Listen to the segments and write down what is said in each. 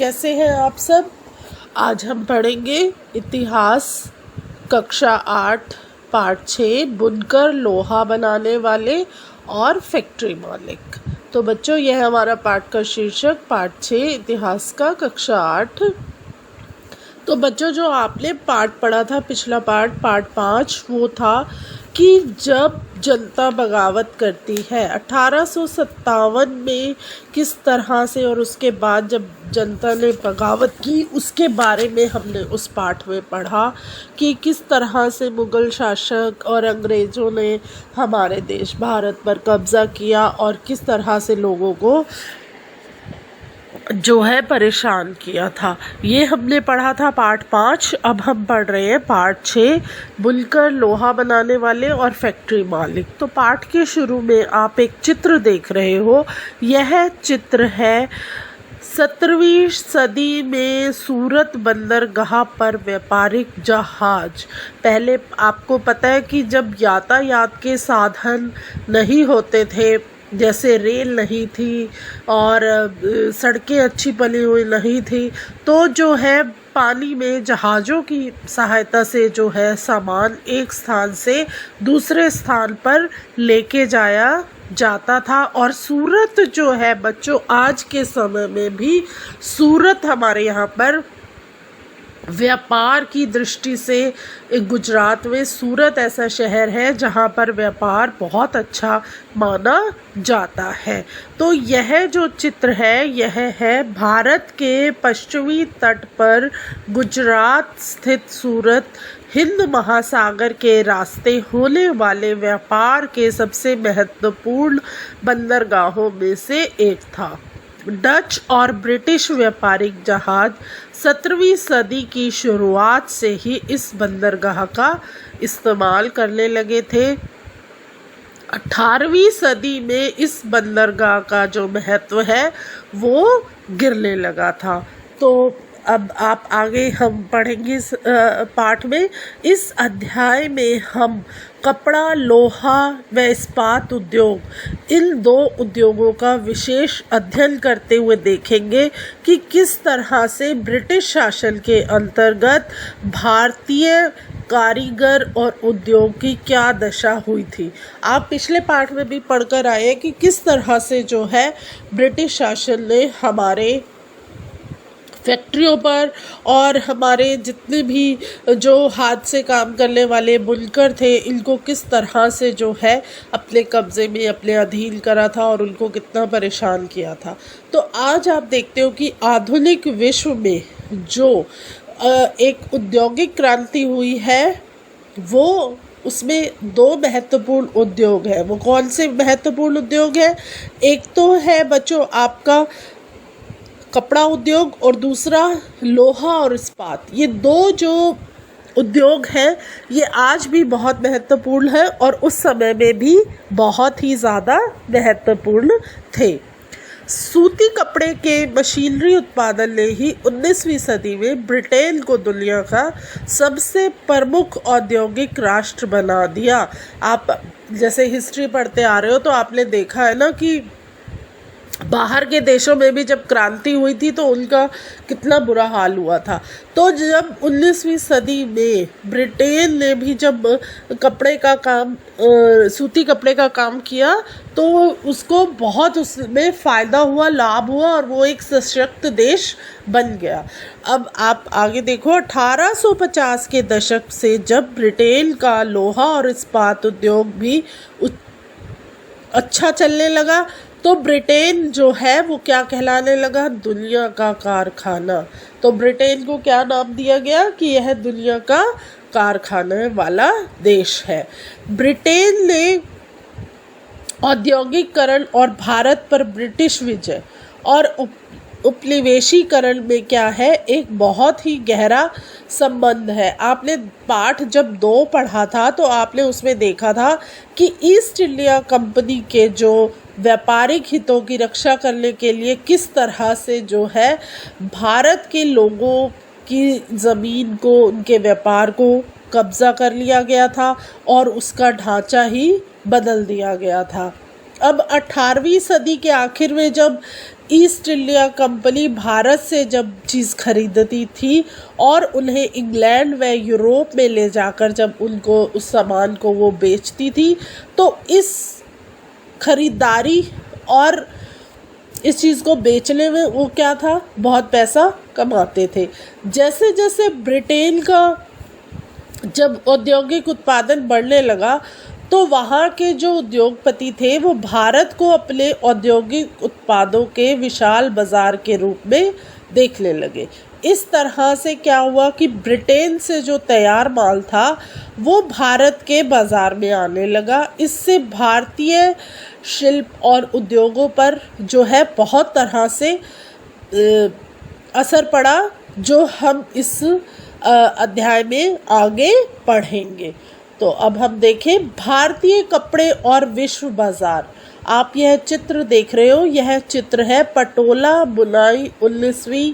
कैसे हैं आप सब। आज हम पढ़ेंगे इतिहास कक्षा 8 पाठ 6 बुनकर लोहा बनाने वाले और फैक्ट्री मालिक। तो बच्चों, यह हमारा पाठ का शीर्षक पाठ 6 इतिहास का कक्षा 8। तो बच्चों, जो आपने पाठ पढ़ा था पिछला पाठ 5 वो था कि जब जनता बगावत करती है 1857 में किस तरह से, और उसके बाद जब जनता ने बगावत की उसके बारे में हमने उस पाठ में पढ़ा कि किस तरह से मुग़ल शासक और अंग्रेज़ों ने हमारे देश भारत पर कब्ज़ा किया और किस तरह से लोगों को जो है परेशान किया था। ये हमने पढ़ा था पाठ 5। अब हम पढ़ रहे हैं पाठ 6 बुनकर लोहा बनाने वाले और फैक्ट्री मालिक। तो पाठ के शुरू में आप एक चित्र देख रहे हो। यह चित्र है 17वीं सदी में सूरत बंदरगाह पर व्यापारिक जहाज। पहले आपको पता है कि जब यातायात के साधन नहीं होते थे, जैसे रेल नहीं थी और सड़कें अच्छी पली हुई नहीं थी, तो जो है पानी में जहाज़ों की सहायता से जो है सामान एक स्थान से दूसरे स्थान पर लेके जाया जाता था। और सूरत जो है बच्चों, आज के समय में भी सूरत हमारे यहाँ पर व्यापार की दृष्टि से गुजरात में सूरत ऐसा शहर है जहाँ पर व्यापार बहुत अच्छा माना जाता है। तो यह जो चित्र है यह है भारत के पश्चिमी तट पर गुजरात स्थित सूरत हिंद महासागर के रास्ते होने वाले व्यापार के सबसे महत्वपूर्ण बंदरगाहों में से एक था। डच और ब्रिटिश व्यापारिक जहाज 17वीं सदी की शुरुआत से ही इस बंदरगाह का इस्तेमाल करने लगे थे। 18वीं सदी में इस बंदरगाह का जो महत्व है वो गिरने लगा था। तो अब आप आगे हम पढ़ेंगे इस पाठ में। इस अध्याय में हम कपड़ा, लोहा व इस्पात उद्योग, इन दो उद्योगों का विशेष अध्ययन करते हुए देखेंगे कि किस तरह से ब्रिटिश शासन के अंतर्गत भारतीय कारीगर और उद्योग की क्या दशा हुई थी। आप पिछले पाठ में भी पढ़कर आए कि किस तरह से जो है ब्रिटिश शासन ने हमारे फैक्ट्रियों पर और हमारे जितने भी जो हाथ से काम करने वाले बुनकर थे, इनको किस तरह से जो है अपने कब्ज़े में अपने अधीन करा था और उनको कितना परेशान किया था। तो आज आप देखते हो कि आधुनिक विश्व में जो एक औद्योगिक क्रांति हुई है वो उसमें दो महत्वपूर्ण उद्योग हैं। वो कौन से महत्वपूर्ण उद्योग हैं? एक तो है बच्चों आपका कपड़ा उद्योग और दूसरा लोहा और इस्पात। ये दो जो उद्योग हैं ये आज भी बहुत महत्वपूर्ण है और उस समय में भी बहुत ही ज़्यादा महत्वपूर्ण थे। सूती कपड़े के मशीनरी उत्पादन ने ही 19वीं सदी में ब्रिटेन को दुनिया का सबसे प्रमुख औद्योगिक राष्ट्र बना दिया। आप जैसे हिस्ट्री पढ़ते आ रहे हो तो आपने देखा है ना कि बाहर के देशों में भी जब क्रांति हुई थी तो उनका कितना बुरा हाल हुआ था। तो जब 19वीं सदी में ब्रिटेन ने भी जब कपड़े का काम सूती कपड़े का काम किया तो उसको बहुत उसमें फ़ायदा हुआ, लाभ हुआ और वो एक सशक्त देश बन गया। अब आप आगे देखो, 1850 के दशक से जब ब्रिटेन का लोहा और इस्पात उद्योग भी अच्छा चलने लगा तो ब्रिटेन जो है वो क्या कहलाने लगा? दुनिया का कारखाना। तो ब्रिटेन को क्या नाम दिया गया कि यह दुनिया का कारखाने वाला देश है। ब्रिटेन ने औद्योगिकरण और भारत पर ब्रिटिश विजय और उपनिवेशीकरण में क्या है, एक बहुत ही गहरा संबंध है। आपने पाठ जब 2 पढ़ा था तो आपने उसमें देखा था कि ईस्ट इंडिया कंपनी के जो व्यापारिक हितों की रक्षा करने के लिए किस तरह से जो है भारत के लोगों की ज़मीन को, उनके व्यापार को कब्ज़ा कर लिया गया था और उसका ढांचा ही बदल दिया गया था। अब 18वीं सदी के आखिर में जब ईस्ट इंडिया कंपनी भारत से जब चीज़ खरीदती थी और उन्हें इंग्लैंड व यूरोप में ले जाकर जब उनको उस सामान को वो बेचती थी, तो इस खरीदारी और इस चीज़ को बेचने में वो क्या था, बहुत पैसा कमाते थे। जैसे जैसे ब्रिटेन का जब औद्योगिक उत्पादन बढ़ने लगा तो वहाँ के जो उद्योगपति थे वो भारत को अपने औद्योगिक उत्पादों के विशाल बाजार के रूप में देखने लगे। इस तरह से क्या हुआ कि ब्रिटेन से जो तैयार माल था वो भारत के बाज़ार में आने लगा। इससे भारतीय शिल्प और उद्योगों पर जो है बहुत तरह से असर पड़ा, जो हम इस अध्याय में आगे पढ़ेंगे। तो अब हम देखें भारतीय कपड़े और विश्व बाज़ार। आप यह चित्र देख रहे हो, यह चित्र है पटोला बुनाई 19वीं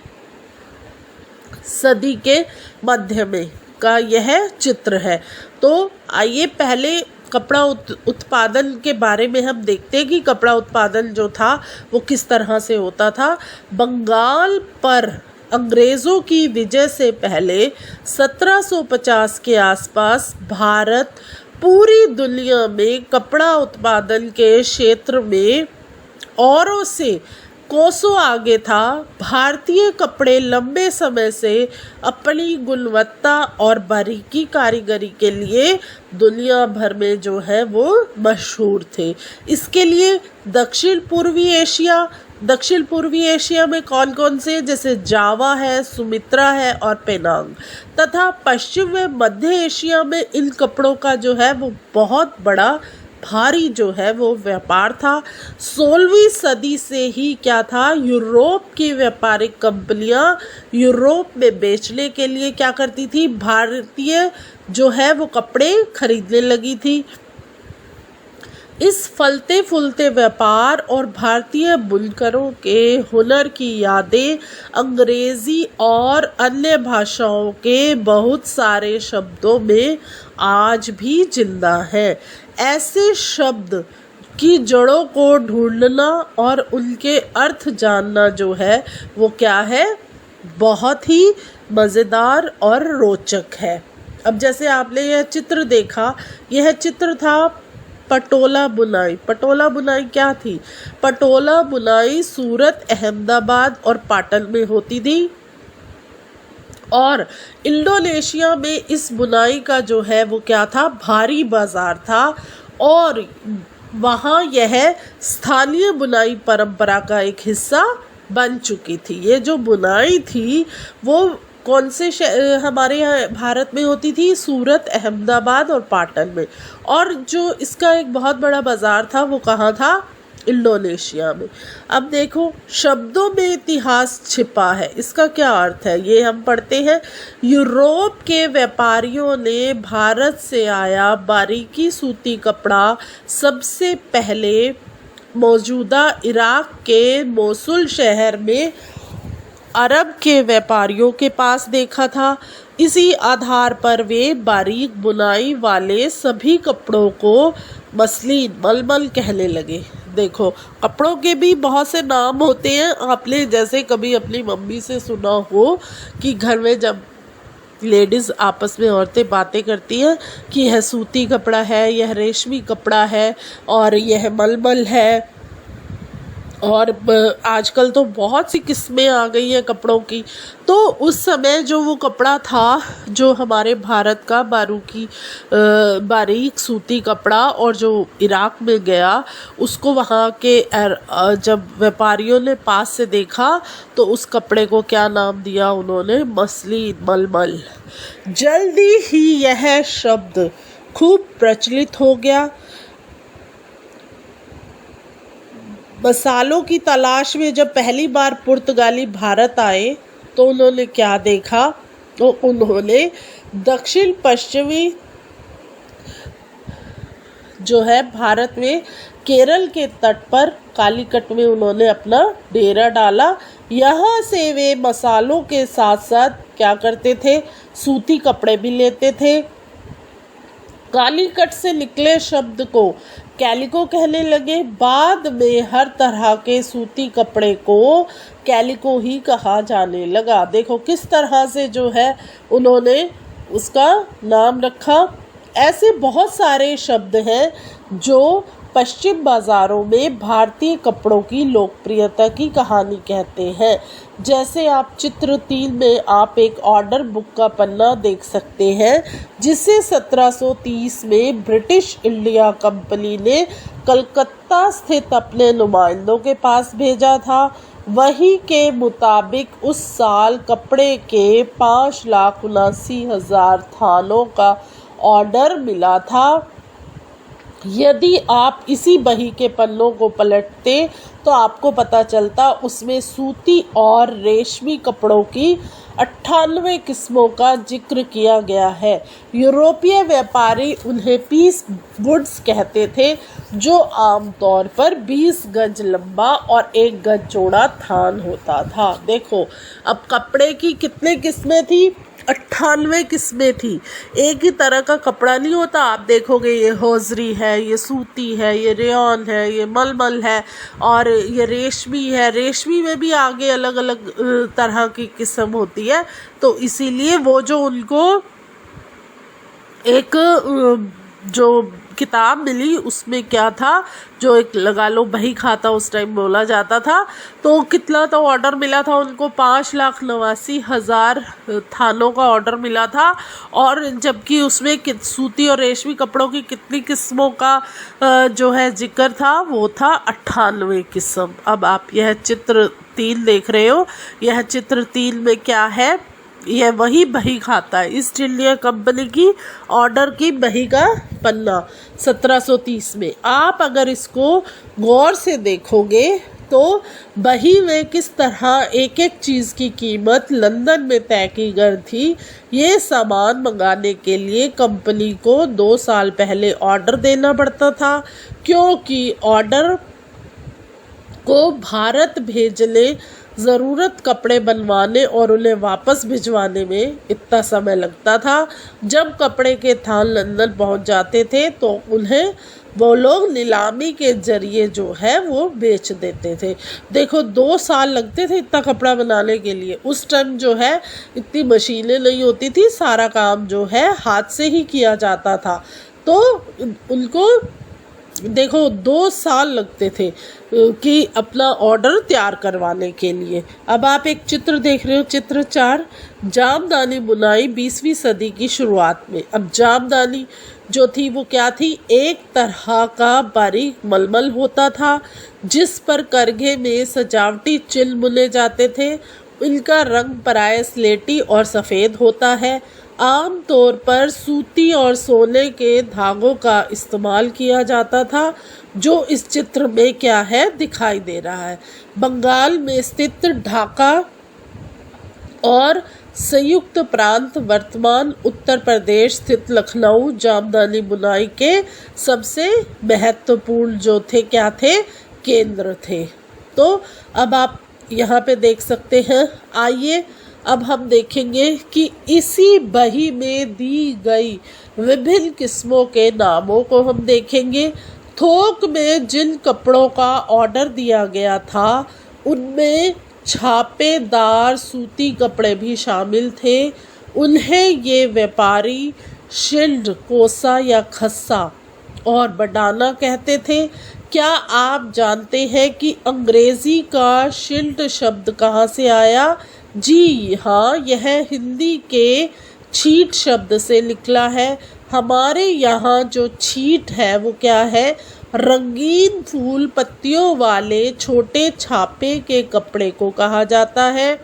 सदी के मध्य में का यह चित्र है। तो आइए पहले कपड़ा उत्पादन के बारे में हम देखते हैं कि कपड़ा उत्पादन जो था वो किस तरह से होता था। बंगाल पर अंग्रेज़ों की विजय से पहले 1750 के आसपास भारत पूरी दुनिया में कपड़ा उत्पादन के क्षेत्र में औरों से कोसों आगे था। भारतीय कपड़े लंबे समय से अपनी गुणवत्ता और बारीकी कारीगरी के लिए दुनिया भर में जो है वो मशहूर थे। इसके लिए दक्षिण पूर्वी एशिया में कौन कौन से, जैसे जावा है, सुमित्रा है और पेनांग, तथा पश्चिम व मध्य एशिया में इन कपड़ों का जो है वो बहुत बड़ा भारी जो है वो व्यापार था। 16वीं सदी से ही क्या था, यूरोप की व्यापारिक कंपनियां यूरोप में बेचने के लिए क्या करती थी, भारतीय जो है वो कपड़े खरीदने लगी थी। इस फलते फूलते व्यापार और भारतीय बुनकरों के हुनर की यादें अंग्रेजी और अन्य भाषाओं के बहुत सारे शब्दों में आज भी जिंदा है। ऐसे शब्द की जड़ों को ढूंढना और उनके अर्थ जानना जो है वो क्या है, बहुत ही मज़ेदार और रोचक है। अब जैसे आपने यह चित्र देखा, यह चित्र था पटोला बुनाई। पटोला बुनाई क्या थी? पटोला बुनाई सूरत, अहमदाबाद और पाटन में होती थी और इंडोनेशिया में इस बुनाई का जो है वो क्या था, भारी बाजार था और वहाँ यह स्थानीय बुनाई परंपरा का एक हिस्सा बन चुकी थी। ये जो बुनाई थी वो कौन से हमारे यहाँ भारत में होती थी, सूरत, अहमदाबाद और पाटन में, और जो इसका एक बहुत बड़ा बाज़ार था वो कहाँ था, इंडोनेशिया में। अब देखो, शब्दों में इतिहास छिपा है, इसका क्या अर्थ है ये हम पढ़ते हैं। यूरोप के व्यापारियों ने भारत से आया बारीकी सूती कपड़ा सबसे पहले मौजूदा इराक के मोसुल शहर में अरब के व्यापारियों के पास देखा था। इसी आधार पर वे बारीक बुनाई वाले सभी कपड़ों को मसलिन, मलमल कहने लगे। देखो, कपड़ों के भी बहुत से नाम होते हैं। आपने जैसे कभी अपनी मम्मी से सुना हो कि घर में जब लेडीज़ आपस में औरतें बातें करती हैं कि यह सूती कपड़ा है, यह रेशमी कपड़ा है और यह मलमल है, और आजकल तो बहुत सी किस्में आ गई हैं कपड़ों की। तो उस समय जो वो कपड़ा था, जो हमारे भारत का बारीक सूती कपड़ा और जो इराक में गया, उसको वहाँ के जब व्यापारियों ने पास से देखा तो उस कपड़े को क्या नाम दिया उन्होंने, मसलिन, मलमल। जल्दी ही यह शब्द खूब प्रचलित हो गया। मसालों की तलाश में जब पहली बार पुर्तगाली भारत आए तो उन्होंने क्या देखा, तो उन्होंने दक्षिण पश्चिमी जो है भारत में केरल के तट पर कालीकट में उन्होंने अपना डेरा डाला। यहाँ से वे मसालों के साथ साथ क्या करते थे, सूती कपड़े भी लेते थे। कालीकट से निकले शब्द को कैलिको कहने लगे। बाद में हर तरह के सूती कपड़े को कैलिको ही कहा जाने लगा। देखो किस तरह से जो है उन्होंने उसका नाम रखा। ऐसे बहुत सारे शब्द हैं जो पश्चिम बाज़ारों में भारतीय कपड़ों की लोकप्रियता की कहानी कहते हैं। जैसे आप चित्र 3 में आप एक ऑर्डर बुक का पन्ना देख सकते हैं जिसे 1730 में ब्रिटिश इंडिया कंपनी ने कलकत्ता स्थित अपने नुमाइंदों के पास भेजा था। वही के मुताबिक उस साल कपड़े के 5,79,000 थानों का ऑर्डर मिला था। यदि आप इसी बही के पन्नों को पलटते तो आपको पता चलता उसमें सूती और रेशमी कपड़ों की 98 किस्मों का जिक्र किया गया है। यूरोपीय व्यापारी उन्हें पीस वुड्स कहते थे, जो आमतौर पर 20 गज लंबा और 1 गज चौड़ा थान होता था। देखो अब कपड़े की कितने किस्में थी? 98 किस्में थी। एक ही तरह का कपड़ा नहीं होता। आप देखोगे ये हौजरी है, ये सूती है, ये रेयॉन है, ये मलमल है और ये रेशमी है। रेशमी में भी आगे अलग अलग तरह की किस्म होती है। तो इसीलिए वो जो उनको एक जो किताब मिली उसमें क्या था, जो एक लगा लो बही खाता उस टाइम बोला जाता था। तो कितना तो ऑर्डर मिला था उनको? 5,89,000 थानों का ऑर्डर मिला था। और जबकि उसमें सूती और रेशमी कपड़ों की कितनी किस्मों का जो है जिक्र था, वो था 98 किस्म। अब आप यह चित्र 3 देख रहे हो। यह चित्र 3 में क्या है? यह वही बही खाता है, ईस्ट इंडिया कंपनी की ऑर्डर की बही का पन्ना 1730 में। आप अगर इसको गौर से देखोगे तो बही में किस तरह एक एक चीज़ की कीमत लंदन में तय की गई थी। ये सामान मंगाने के लिए कंपनी को 2 साल पहले ऑर्डर देना पड़ता था, क्योंकि ऑर्डर को भारत भेजने, ज़रूरत कपड़े बनवाने और उन्हें वापस भिजवाने में इतना समय लगता था। जब कपड़े के थान लंदन पहुंच जाते थे तो उन्हें वो लोग नीलामी के जरिए जो है वो बेच देते थे। देखो 2 साल लगते थे इतना कपड़ा बनाने के लिए। उस टाइम जो है इतनी मशीनें नहीं होती थी, सारा काम जो है हाथ से ही किया जाता था। तो उनको देखो 2 साल लगते थे कि अपना ऑर्डर तैयार करवाने के लिए। अब आप एक चित्र देख रहे हो, चित्र 4, जामदानी बुनाई 20वीं सदी की शुरुआत में। अब जामदानी जो थी वो क्या थी? एक तरह का बारीक मलमल होता था जिस पर करघे में सजावटी चिन्ह बुने जाते थे। इनका रंग प्राय स्लेटी और सफ़ेद होता है। आम तौर पर सूती और सोने के धागों का इस्तेमाल किया जाता था, जो इस चित्र में क्या है दिखाई दे रहा है। बंगाल में स्थित ढाका और संयुक्त प्रांत, वर्तमान उत्तर प्रदेश स्थित लखनऊ जामदानी बुनाई के सबसे महत्वपूर्ण जो थे क्या थे? केंद्र थे। तो अब आप यहाँ पे देख सकते हैं। आइए अब हम देखेंगे कि इसी बही में दी गई विभिन्न किस्मों के नामों को हम देखेंगे। थोक में जिन कपड़ों का ऑर्डर दिया गया था उनमें छापेदार सूती कपड़े भी शामिल थे। उन्हें ये व्यापारी शिल्ड, कोसा या खस्सा और बडाना कहते थे। क्या आप जानते हैं कि अंग्रेज़ी का शिल्ड शब्द कहाँ से आया? जी हाँ, यह हिंदी के छीट शब्द से निकला है। हमारे यहाँ जो छीट है वो क्या है? रंगीन फूल पत्तियों वाले छोटे छापे के कपड़े को कहा जाता है।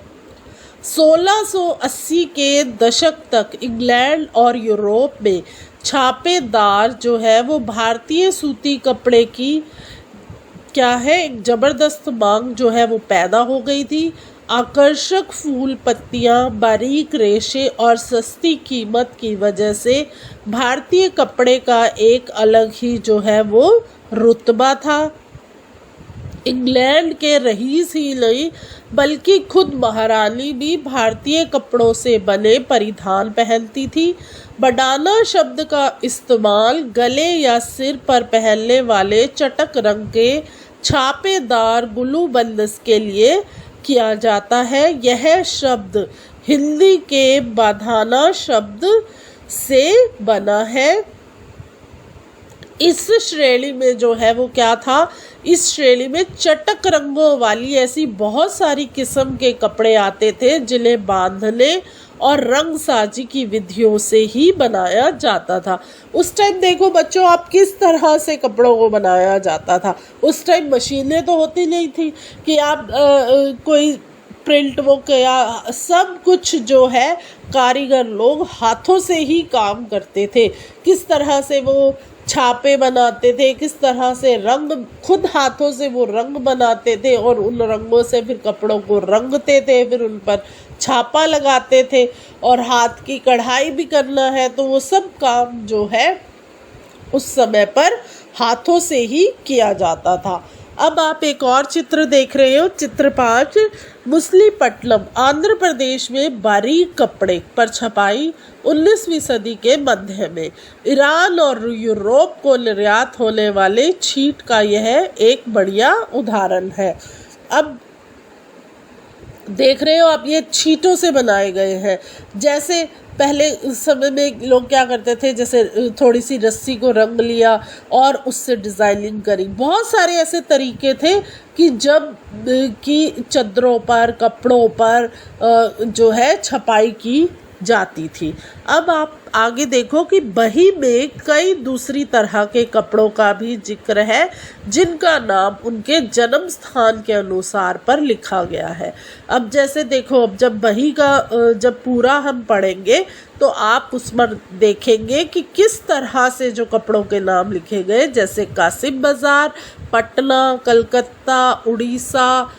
1680 के दशक तक इंग्लैंड और यूरोप में छापेदार जो है वो भारतीय सूती कपड़े की क्या है एक ज़बरदस्त मांग जो है वो पैदा हो गई थी। आकर्षक फूल पत्तियां, बारीक रेशे और सस्ती कीमत की वजह से भारतीय कपड़े का एक अलग ही जो है वो रुतबा था। इंग्लैंड के रईस ही नहीं बल्कि खुद महारानी भी भारतीय कपड़ों से बने परिधान पहनती थी। बडाना शब्द का इस्तेमाल गले या सिर पर पहनने वाले चटक रंग के छापेदार गुलू बंदस के लिए किया जाता है। यह शब्द हिंदी के बाधाना शब्द से बना है। इस श्रेणी में जो है वो क्या था, इस श्रेणी में चटक रंगों वाली ऐसी बहुत सारी किस्म के कपड़े आते थे जिन्हें बांधने और रंग साजी की विधियों से ही बनाया जाता था। उस टाइम देखो बच्चों, आप किस तरह से कपड़ों को बनाया जाता था। उस टाइम मशीनें तो होती नहीं थी कि आप कोई प्रिंट वो किया, सब कुछ जो है कारीगर लोग हाथों से ही काम करते थे। किस तरह से वो छापे बनाते थे, किस तरह से रंग, खुद हाथों से वो रंग बनाते थे और उन रंगों से फिर कपड़ों को रंगते थे, फिर उन पर छापा लगाते थे। और हाथ की कढ़ाई भी करना है तो वो सब काम जो है उस समय पर हाथों से ही किया जाता था। अब आप एक और चित्र देख रहे हो, चित्र 5। मुसलीपट्टनम आंध्र प्रदेश में बारीक कपड़े पर छपाई 19वीं सदी के मध्य में ईरान और यूरोप को निर्यात होने वाले छीट का यह एक बढ़िया उदाहरण है। अब देख रहे हो आप, ये छीटों से बनाए गए हैं। जैसे पहले समय में लोग क्या करते थे, जैसे थोड़ी सी रस्सी को रंग लिया और उससे डिज़ाइनिंग करी। बहुत सारे ऐसे तरीके थे कि जब कि चादरों पर, कपड़ों पर जो है छपाई की जाती थी। अब आप आगे देखो कि बही में कई दूसरी तरह के कपड़ों का भी जिक्र है जिनका नाम उनके जन्म स्थान के अनुसार पर लिखा गया है। अब जैसे देखो, अब जब बही का जब पूरा हम पढ़ेंगे तो आप उस पर देखेंगे कि किस तरह से जो कपड़ों के नाम लिखे गए, जैसे कासिम बाजार, पटना, कलकत्ता, उड़ीसा,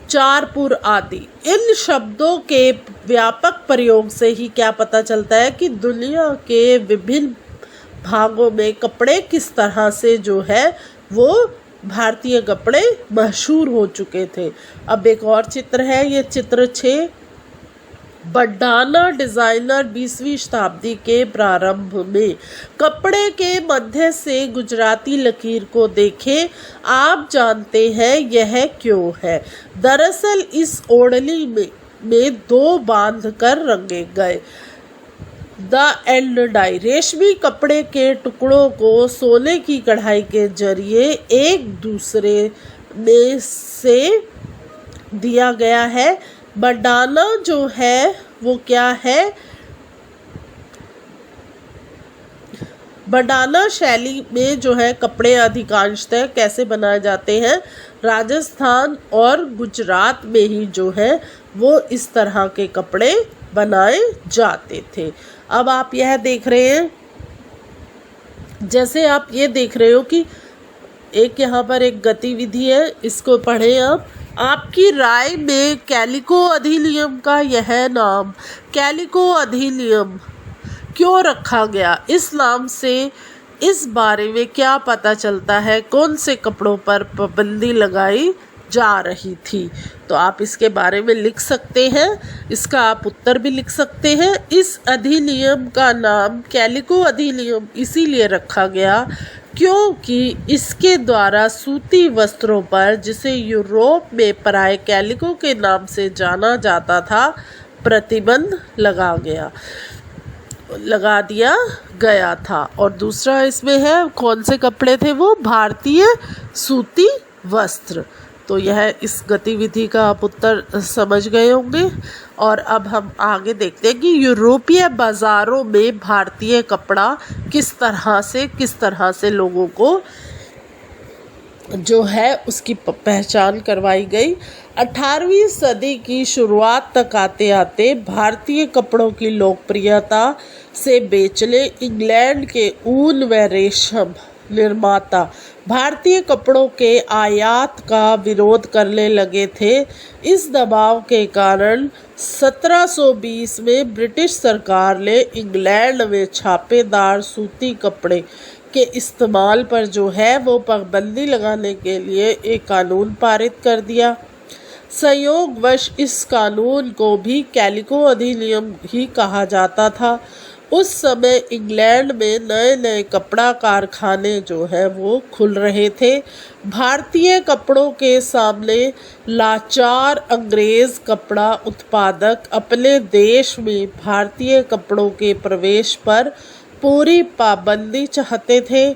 चारपुर आदि। इन शब्दों के व्यापक प्रयोग से ही क्या पता चलता है कि दुनिया के विभिन्न भागों में कपड़े किस तरह से जो है वो भारतीय कपड़े मशहूर हो चुके थे। अब एक और चित्र है, ये चित्र 6। बडाना डिज़ाइनर 20वीं शताब्दी के प्रारंभ में कपड़े के मध्य से गुजराती लकीर को देखें। आप जानते हैं यह क्यों है। दरअसल इस ओढ़नी में 2 बांध कर रंगे गए द एंड डाई रेशमी कपड़े के टुकड़ों को सोने की कढ़ाई के जरिए एक दूसरे में से दिया गया है। बडाना जो है वो क्या है, बडाना शैली में जो है कपड़े अधिकांशतः कैसे बनाए जाते हैं, राजस्थान और गुजरात में ही जो है वो इस तरह के कपड़े बनाए जाते थे। अब आप यह देख रहे हैं, जैसे आप ये देख रहे हो कि एक यहाँ पर एक गतिविधि है, इसको पढ़ें आप। आपकी राय में कैलिको अधिनियम का यह नाम कैलिको अधिनियम क्यों रखा गया? इस नाम से इस बारे में क्या पता चलता है? कौन से कपड़ों पर पाबंदी लगाई जा रही थी? तो आप इसके बारे में लिख सकते हैं, इसका आप उत्तर भी लिख सकते हैं। इस अधिनियम का नाम कैलिको अधिनियम इसीलिए रखा गया क्योंकि इसके द्वारा सूती वस्त्रों पर, जिसे यूरोप में पराए कैलिको के नाम से जाना जाता था, प्रतिबंध लगा दिया गया था। और दूसरा इसमें है, कौन से कपड़े थे वो? भारतीय सूती वस्त्र। तो यह इस गतिविधि का आप उत्तर समझ गए होंगे। और अब हम आगे देखते हैं कि यूरोपीय बाज़ारों में भारतीय कपड़ा किस तरह से लोगों को जो है उसकी पहचान करवाई गई। 18वीं सदी की शुरुआत तक आते आते भारतीय कपड़ों की लोकप्रियता से बेचने इंग्लैंड के ऊन व रेशम निर्माता भारतीय कपड़ों के आयात का विरोध करने लगे थे। इस दबाव के कारण 1720 में ब्रिटिश सरकार ने इंग्लैंड में छापेदार सूती कपड़े के इस्तेमाल पर जो है वो पाबंदी लगाने के लिए एक कानून पारित कर दिया। संयोगवश इस कानून को भी कैलिको अधिनियम ही कहा जाता था। उस समय इंग्लैंड में नए नए कपड़ा कारखाने जो है वो खुल रहे थे। भारतीय कपड़ों के सामने लाचार अंग्रेज कपड़ा उत्पादक अपने देश में भारतीय कपड़ों के प्रवेश पर पूरी पाबंदी चाहते थे,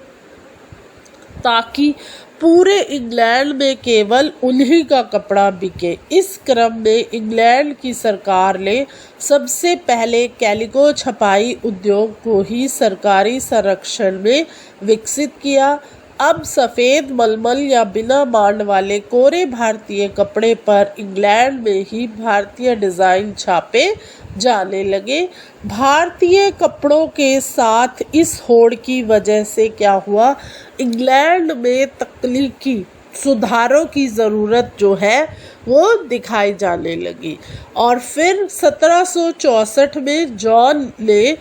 ताकि पूरे इंग्लैंड में केवल उन्हीं का कपड़ा बिके। इस क्रम में इंग्लैंड की सरकार ने सबसे पहले कैलिको छपाई उद्योग को ही सरकारी संरक्षण में विकसित किया। अब सफ़ेद मलमल या बिना मांड वाले कोरे भारतीय कपड़े पर इंग्लैंड में ही भारतीय डिज़ाइन छापे जाने लगे। भारतीय कपड़ों के साथ इस होड़ की वजह से क्या हुआ, इंग्लैंड में तकनीकी सुधारों की ज़रूरत जो है वो दिखाई जाने लगी। और फिर 1764 में जॉन ने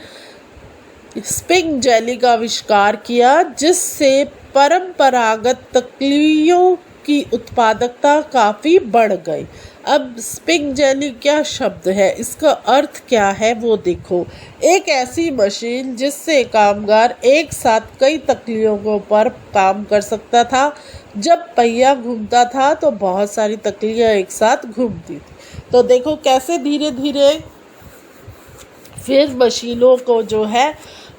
स्पिंग जेली का आविष्कार किया, जिससे परंपरागत तकलियों की उत्पादकता काफ़ी बढ़ गई। अब स्पिंग जेली क्या शब्द है, इसका अर्थ क्या है वो देखो। एक ऐसी मशीन जिससे कामगार एक साथ कई तकलियों पर काम कर सकता था। जब पहिया घूमता था तो बहुत सारी तकलियाँ एक साथ घूमती थी। तो देखो कैसे धीरे धीरे फिर मशीनों को जो है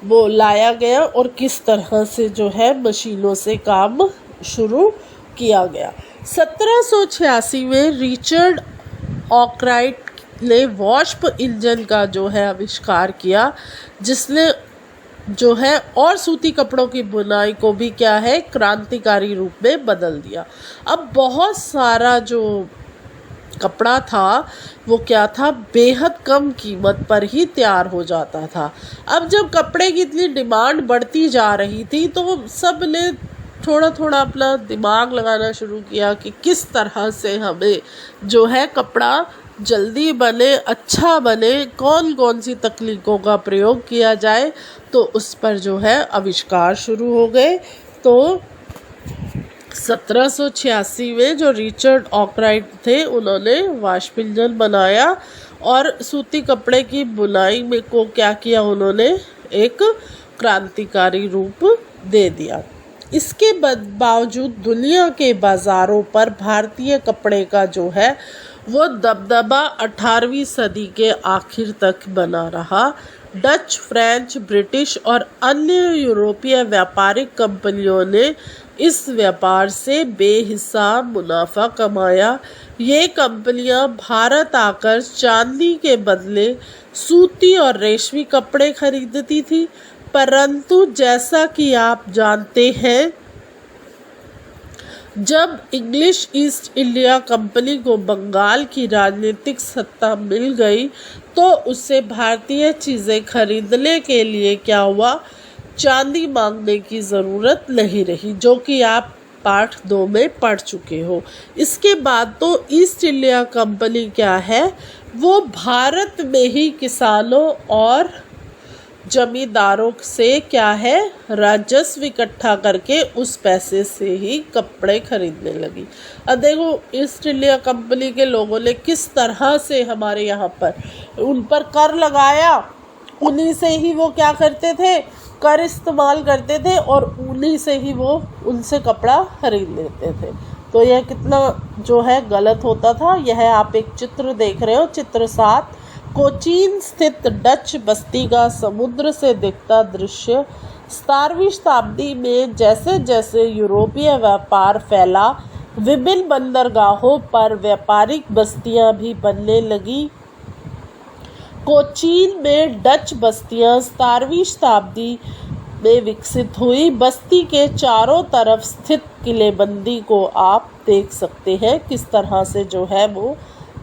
वो लाया गया और किस तरह से जो है मशीनों से काम शुरू किया गया। 1786 में रिचर्ड आर्कराइट ने वास्प इंजन का जो है आविष्कार किया, जिसने जो है और सूती कपड़ों की बुनाई को भी क्या है क्रांतिकारी रूप में बदल दिया। अब बहुत सारा जो कपड़ा था वो क्या था, बेहद कम कीमत पर ही तैयार हो जाता था। अब जब कपड़े की इतनी डिमांड बढ़ती जा रही थी तो सब ने थोड़ा थोड़ा अपना दिमाग लगाना शुरू किया कि किस तरह से हमें जो है कपड़ा जल्दी बने, अच्छा बने, कौन कौन सी तकनीकों का प्रयोग किया जाए। तो उस पर जो है आविष्कार शुरू हो गए। तो 1786 में जो रिचर्ड आर्कराइट थे उन्होंने वास्प इंजन बनाया और सूती कपड़े की बुनाई में को क्या किया, उन्होंने एक क्रांतिकारी रूप दे दिया। इसके बावजूद दुनिया के बाज़ारों पर भारतीय कपड़े का जो है वो दबदबा 18वीं सदी के आखिर तक बना रहा। डच, फ्रेंच, ब्रिटिश और अन्य यूरोपीय व्यापारिक कंपनियों ने इस व्यापार से बेहिसाब मुनाफा कमाया। ये कंपनियां भारत आकर चांदी के बदले सूती और रेशमी कपड़े खरीदती थी, परंतु जैसा कि आप जानते हैं, जब इंग्लिश ईस्ट इंडिया कंपनी को बंगाल की राजनीतिक सत्ता मिल गई तो उससे भारतीय चीज़ें खरीदने के लिए क्या हुआ, चांदी मांगने की ज़रूरत नहीं रही, जो कि आप पार्ट 2 में पढ़ चुके हो। इसके बाद तो ईस्ट इंडिया कंपनी क्या है, वो भारत में ही किसानों और जमींदारों से क्या है राजस्व इकट्ठा करके उस पैसे से ही कपड़े खरीदने लगी। अब देखो ईस्ट इंडिया कंपनी के लोगों ने किस तरह से हमारे यहाँ पर उन पर कर लगाया, उन्हीं से ही वो क्या करते थे, कर इस्तेमाल करते थे और उन्हीं से ही वो उनसे कपड़ा खरीद लेते थे। तो यह कितना जो है गलत होता था। यह आप एक चित्र देख रहे हो, चित्र 7, कोचीन स्थित डच बस्ती का समुद्र से दिखता दृश्य। 17वीं शताब्दी में जैसे जैसे यूरोपीय व्यापार फैला, विभिन्न बंदरगाहों पर व्यापारिक बस्तियां भी बनने लगी। कोचीन में डच बस्तियां 17वीं शताब्दी में विकसित हुई। बस्ती के चारों तरफ स्थित किलेबंदी को आप देख सकते हैं किस तरह से जो है वो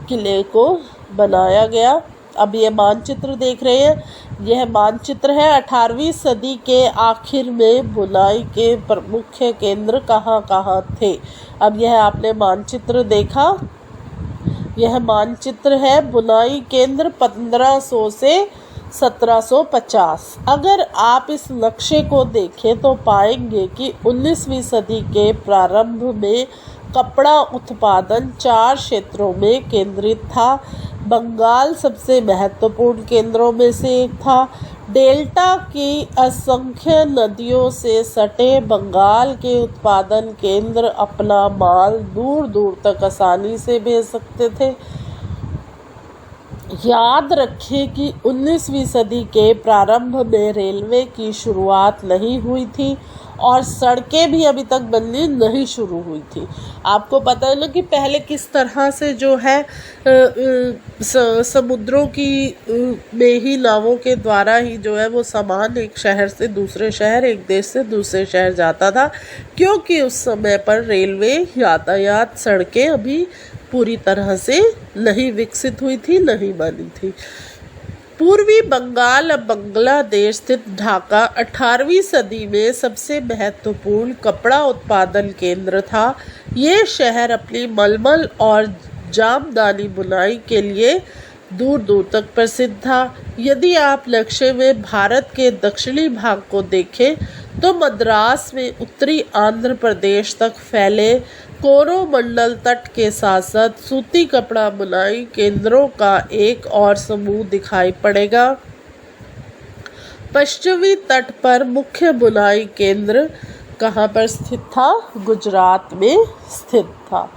किले को बनाया गया। अब ये मानचित्र देख रहे हैं, यह मानचित्र है 18वीं सदी के आखिर में बुनाई के प्रमुख केंद्र कहाँ कहाँ थे। अब यह आपने मानचित्र देखा, यह मानचित्र है बुनाई केंद्र 1500 से 1750। अगर आप इस नक्शे को देखें तो पाएंगे कि 19वीं सदी के प्रारंभ में कपड़ा उत्पादन 4 क्षेत्रों में केंद्रित था। बंगाल सबसे महत्वपूर्ण केंद्रों में से एक था। डेल्टा की असंख्य नदियों से सटे बंगाल के उत्पादन केंद्र अपना माल दूर दूर तक आसानी से भेज सकते थे। याद रखें कि 19वीं सदी के प्रारंभ में रेलवे की शुरुआत नहीं हुई थी और सड़कें भी अभी तक बननी नहीं शुरू हुई थी। आपको पता है ना कि पहले किस तरह से जो है समुद्रों की में ही नावों के द्वारा ही जो है वो सामान एक शहर से दूसरे शहर, एक देश से दूसरे शहर जाता था, क्योंकि उस समय पर रेलवे यातायात सड़कें अभी पूरी तरह से नहीं विकसित हुई थी, नहीं बनी थी। पूर्वी बंगाल अब बांग्लादेश स्थित ढाका 18वीं सदी में सबसे महत्वपूर्ण कपड़ा उत्पादन केंद्र था। ये शहर अपनी मलमल और जामदानी बुनाई के लिए दूर दूर तक प्रसिद्ध था। यदि आप नक्शे में भारत के दक्षिणी भाग को देखें तो मद्रास में उत्तरी आंध्र प्रदेश तक फैले कोरोमंडल तट के साथ साथ सूती कपड़ा बुनाई केंद्रों का एक और समूह दिखाई पड़ेगा। पश्चिमी तट पर मुख्य बुनाई केंद्र कहाँ पर स्थित था? गुजरात में स्थित था।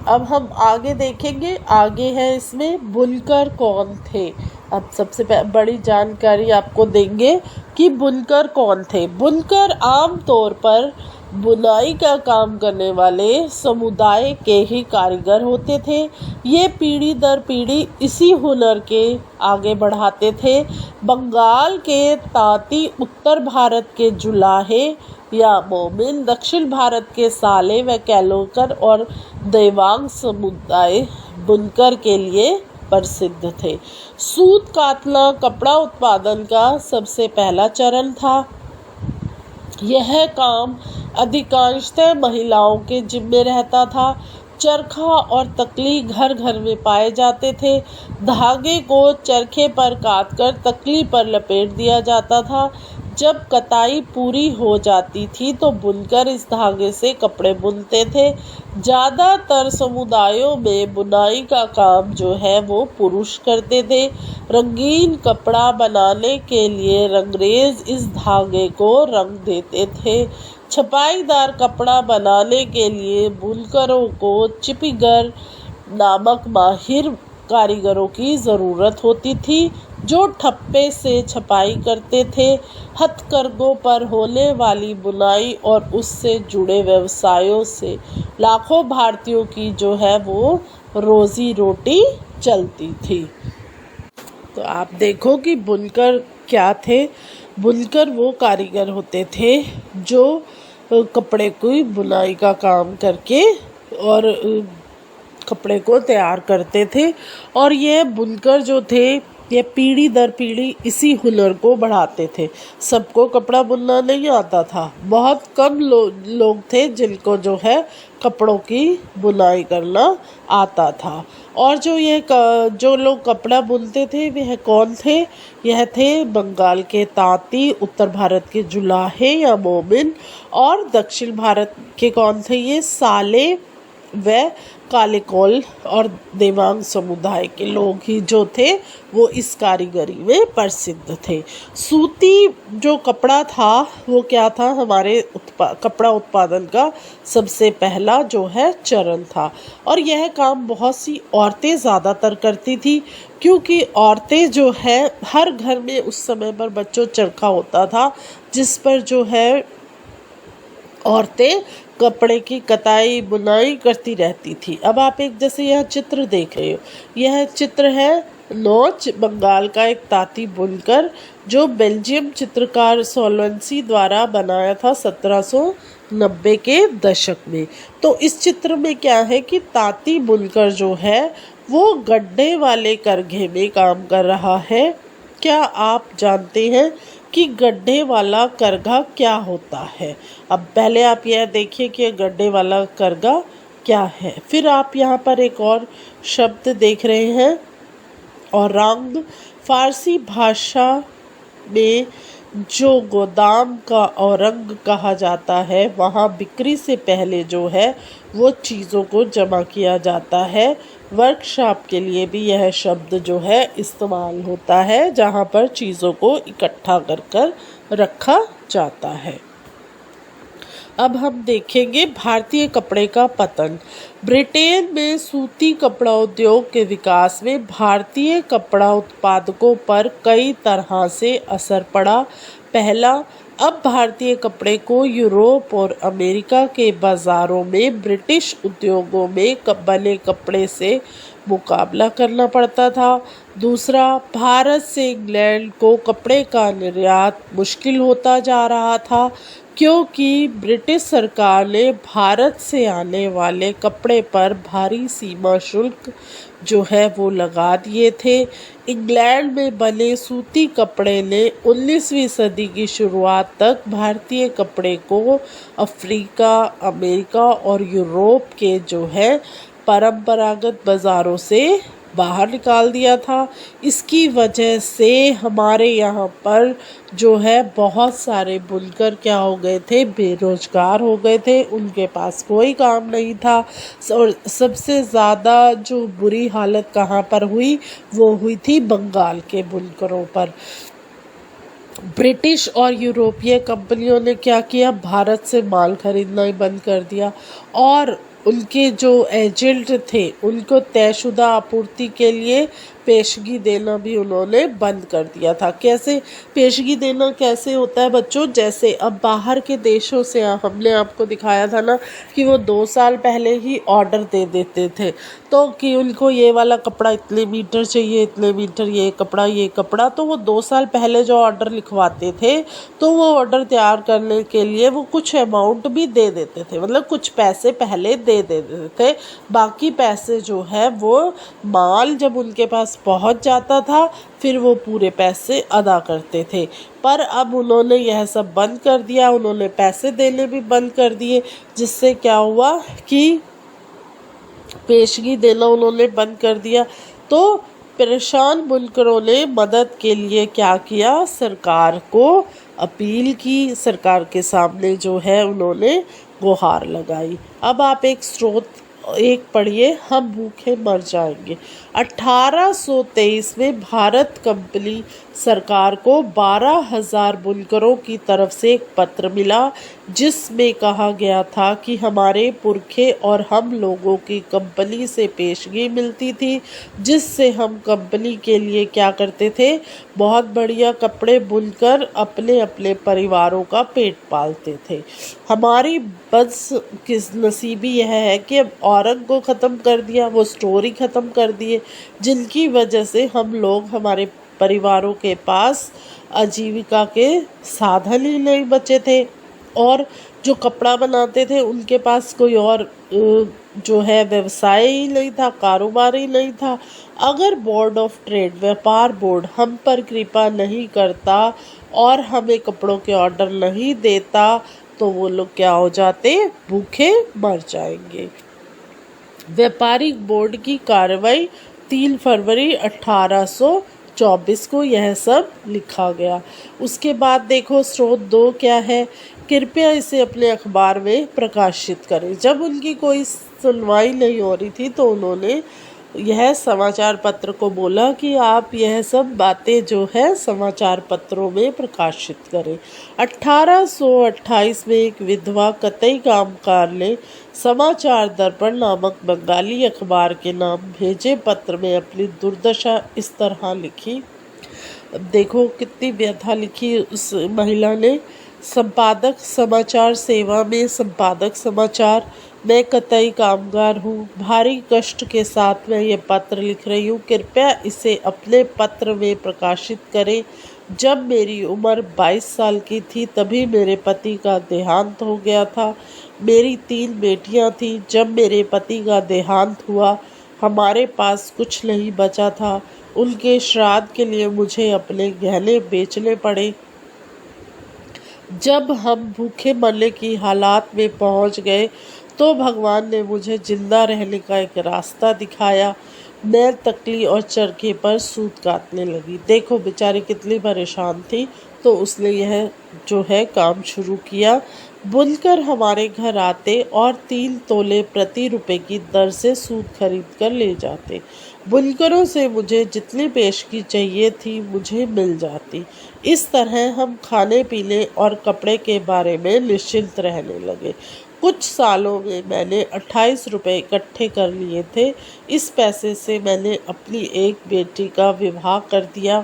अब हम आगे देखेंगे, आगे है इसमें बुनकर कौन थे। अब सबसे बड़ी जानकारी आपको देंगे कि बुनकर कौन थे। बुनकर आमतौर पर बुनाई का काम करने वाले समुदाय के ही कारीगर होते थे। ये पीढ़ी दर पीढ़ी इसी हुनर के आगे बढ़ाते थे। बंगाल के तांती, उत्तर भारत के जुलाहे या मोमिन, दक्षिण भारत के साले व कैलोकर और देवांग समुदाय बुनकर के लिए प्रसिद्ध थे। सूत कातला कपड़ा उत्पादन का सबसे पहला चरण था। यह काम अधिकांशतः महिलाओं के जिम्मे रहता था। चरखा और तकली घर घर में पाए जाते थे। धागे को चरखे पर काटकर तकली पर लपेट दिया जाता था। जब कताई पूरी हो जाती थी तो बुनकर इस धागे से कपड़े बुनते थे। ज़्यादातर समुदायों में बुनाई का काम जो है वो पुरुष करते थे। रंगीन कपड़ा बनाने के लिए रंगरेज इस धागे को रंग देते थे। छपाईदार कपड़ा बनाने के लिए बुनकरों को चिपीगर नामक माहिर कारीगरों की ज़रूरत होती थी जो ठप्पे से छपाई करते थे। हथकरघों पर होने वाली बुनाई और उससे जुड़े व्यवसायों से लाखों भारतीयों की जो है वो रोजी रोटी चलती थी। तो आप देखो कि बुनकर क्या थे। बुनकर वो कारीगर होते थे जो कपड़े की बुनाई का काम करके और कपड़े को तैयार करते थे। और ये बुनकर जो थे ये पीढ़ी दर पीढ़ी इसी हुनर को बढ़ाते थे। सबको कपड़ा बुनना नहीं आता था। बहुत कम लोग थे जिनको जो है कपड़ों की बुनाई करना आता था। और जो लोग कपड़ा बुनते थे वह कौन थे? यह थे बंगाल के तांती, उत्तर भारत के जुलाहे या मोमिन, और दक्षिण भारत के कौन थे? ये साले व कालेकोल और देवांग समुदाय के लोग ही जो थे वो इस कारीगरी में प्रसिद्ध थे। सूती जो कपड़ा था वो क्या था? हमारे कपड़ा उत्पादन का सबसे पहला जो है चरण था। और यह काम बहुत सी औरतें ज़्यादातर करती थी, क्योंकि औरतें जो है हर घर में उस समय पर बच्चों चरखा होता था जिस पर जो है औरतें कपड़े की कताई बुनाई करती रहती थी। अब आप एक जैसे यह चित्र देख रहे हो, यह चित्र है नोच, बंगाल का एक तांती बुनकर जो बेल्जियम चित्रकार सोलवेंसी द्वारा बनाया था 1790 के दशक में। तो इस चित्र में क्या है कि तांती बुनकर जो है वो गड्ढे वाले करघे में काम कर रहा है। क्या आप जानते हैं कि गड्ढे वाला करघा क्या होता है? अब पहले आप यह देखिए कि गड्ढे वाला करघा क्या है। फिर आप यहाँ पर एक और शब्द देख रहे हैं, और रंग फारसी भाषा में जो गोदाम का औरंग कहा जाता है, वहाँ बिक्री से पहले जो है वो चीज़ों को जमा किया जाता है। वर्कशॉप के लिए भी यह शब्द जो है इस्तेमाल होता है, जहाँ पर चीज़ों को इकट्ठा कर रखा जाता है। अब हम देखेंगे भारतीय कपड़े का पतन। ब्रिटेन में सूती कपड़ा उद्योग के विकास में भारतीय कपड़ा उत्पादकों पर कई तरह से असर पड़ा। पहला, अब भारतीय कपड़े को यूरोप और अमेरिका के बाज़ारों में ब्रिटिश उद्योगों में बने कपड़े से मुकाबला करना पड़ता था। दूसरा, भारत से इंग्लैंड को कपड़े का निर्यात मुश्किल होता जा रहा था, क्योंकि ब्रिटिश सरकार ने भारत से आने वाले कपड़े पर भारी सीमा शुल्क जो है वो लगा दिए थे। इंग्लैंड में बने सूती कपड़े ने 19वीं सदी की शुरुआत तक भारतीय कपड़े को अफ्रीका, अमेरिका और यूरोप के जो है परंपरागत बाज़ारों से बाहर निकाल दिया था। इसकी वजह से हमारे यहाँ पर जो है बहुत सारे बुनकर क्या हो गए थे, बेरोजगार हो गए थे, उनके पास कोई काम नहीं था। और सबसे ज़्यादा जो बुरी हालत कहाँ पर हुई, वो हुई थी बंगाल के बुनकरों पर। ब्रिटिश और यूरोपीय कंपनियों ने क्या किया, भारत से माल खरीदना ही बंद कर दिया और उनके जो एजेंट थे उनको तयशुदा आपूर्ति के लिए पेशगी देना भी उन्होंने बंद कर दिया था। कैसे पेशगी देना कैसे होता है बच्चों, जैसे अब बाहर के देशों से हमने आपको दिखाया था ना कि वो 2 साल पहले ही ऑर्डर दे देते थे, तो कि उनको ये वाला कपड़ा इतने मीटर चाहिए, इतने मीटर ये कपड़ा, तो वो 2 साल पहले जो ऑर्डर लिखवाते थे तो वो ऑर्डर तैयार करने के लिए वो कुछ अमाउंट भी दे देते थे, मतलब कुछ पैसे पहले दे देते थे। बाकी पैसे जो है वो माल जब उनके पास पहुंच जाता था फिर वो पूरे पैसे अदा करते थे। पर अब उन्होंने यह सब बंद कर दिया, उन्होंने पैसे देने भी बंद कर दिए, जिससे क्या हुआ कि पेशगी देना उन्होंने बंद कर दिया। तो परेशान बुनकरों ने मदद के लिए क्या किया, सरकार को अपील की, सरकार के सामने जो है उन्होंने गुहार लगाई। अब आप एक पढ़िए, हम भूखे मर जाएंगे। 1823 में भारत कंपनी सरकार को 12,000 बुनकरों की तरफ से एक पत्र मिला, जिसमें कहा गया था कि हमारे पुरखे और हम लोगों की कंपनी से पेशगी मिलती थी, जिससे हम कंपनी के लिए क्या करते थे, बहुत बढ़िया कपड़े बुनकर अपने अपने परिवारों का पेट पालते थे। हमारी बदनसीबी यह है कि अब औरंग को ख़त्म कर दिया, वो स्टोरी ख़त्म कर दिए, जिनकी वजह से हम लोग, हमारे परिवारों के पास आजीविका के साधन ही नहीं बचे थे, और जो कपड़ा बनाते थे उनके पास कोई और जो है व्यवसाय ही नहीं था, कारोबार ही नहीं था। अगर बोर्ड ऑफ ट्रेड, व्यापार बोर्ड हम पर कृपा नहीं करता और हमें कपड़ों के ऑर्डर नहीं देता तो वो लोग क्या हो जाते, भूखे मर जाएंगे। व्यापारिक बोर्ड की कार्रवाई 3 फरवरी 1824 को यह सब लिखा गया। उसके बाद देखो स्रोत 2 क्या है, कृपया इसे अपने अखबार में प्रकाशित करें। जब उनकी कोई सुनवाई नहीं हो रही थी तो उन्होंने यह समाचार पत्र को बोला कि आप यह सब बातें जो है समाचार पत्रों में प्रकाशित करें। 1828 में एक विधवा कतई कामगार ने समाचार दर्पण नामक बंगाली अखबार के नाम भेजे पत्र में अपनी दुर्दशा इस तरह लिखी। देखो कितनी व्यथा लिखी उस महिला ने। संपादक समाचार सेवा में संपादक समाचार, मैं कतई कामगार हूँ, भारी कष्ट के साथ मैं ये पत्र लिख रही हूँ, कृपया इसे अपने पत्र में प्रकाशित करें। जब मेरी उम्र 22 साल की थी तभी मेरे पति का देहांत हो गया था। मेरी 3 बेटियाँ थीं। जब मेरे पति का देहांत हुआ हमारे पास कुछ नहीं बचा था। उनके श्राद्ध के लिए मुझे अपने गहने बेचने पड़े। जब हम भूखे मरने की हालात में पहुंच गए तो भगवान ने मुझे जिंदा रहने का एक रास्ता दिखाया। मैं तकली और चरखे पर सूत काटने लगी। देखो बेचारी कितनी परेशान थी, तो उसने यह जो है काम शुरू किया। बुनकर हमारे घर आते और 3 तोले प्रति रुपए की दर से सूत खरीद कर ले जाते। बुनकरों से मुझे जितनी पेशगी चाहिए थी मुझे मिल जाती। इस तरह हम खाने पीने और कपड़े के बारे में निश्चिंत रहने लगे। कुछ सालों में मैंने 28 रुपए इकट्ठे कर लिए थे। इस पैसे से मैंने अपनी एक बेटी का विवाह कर दिया।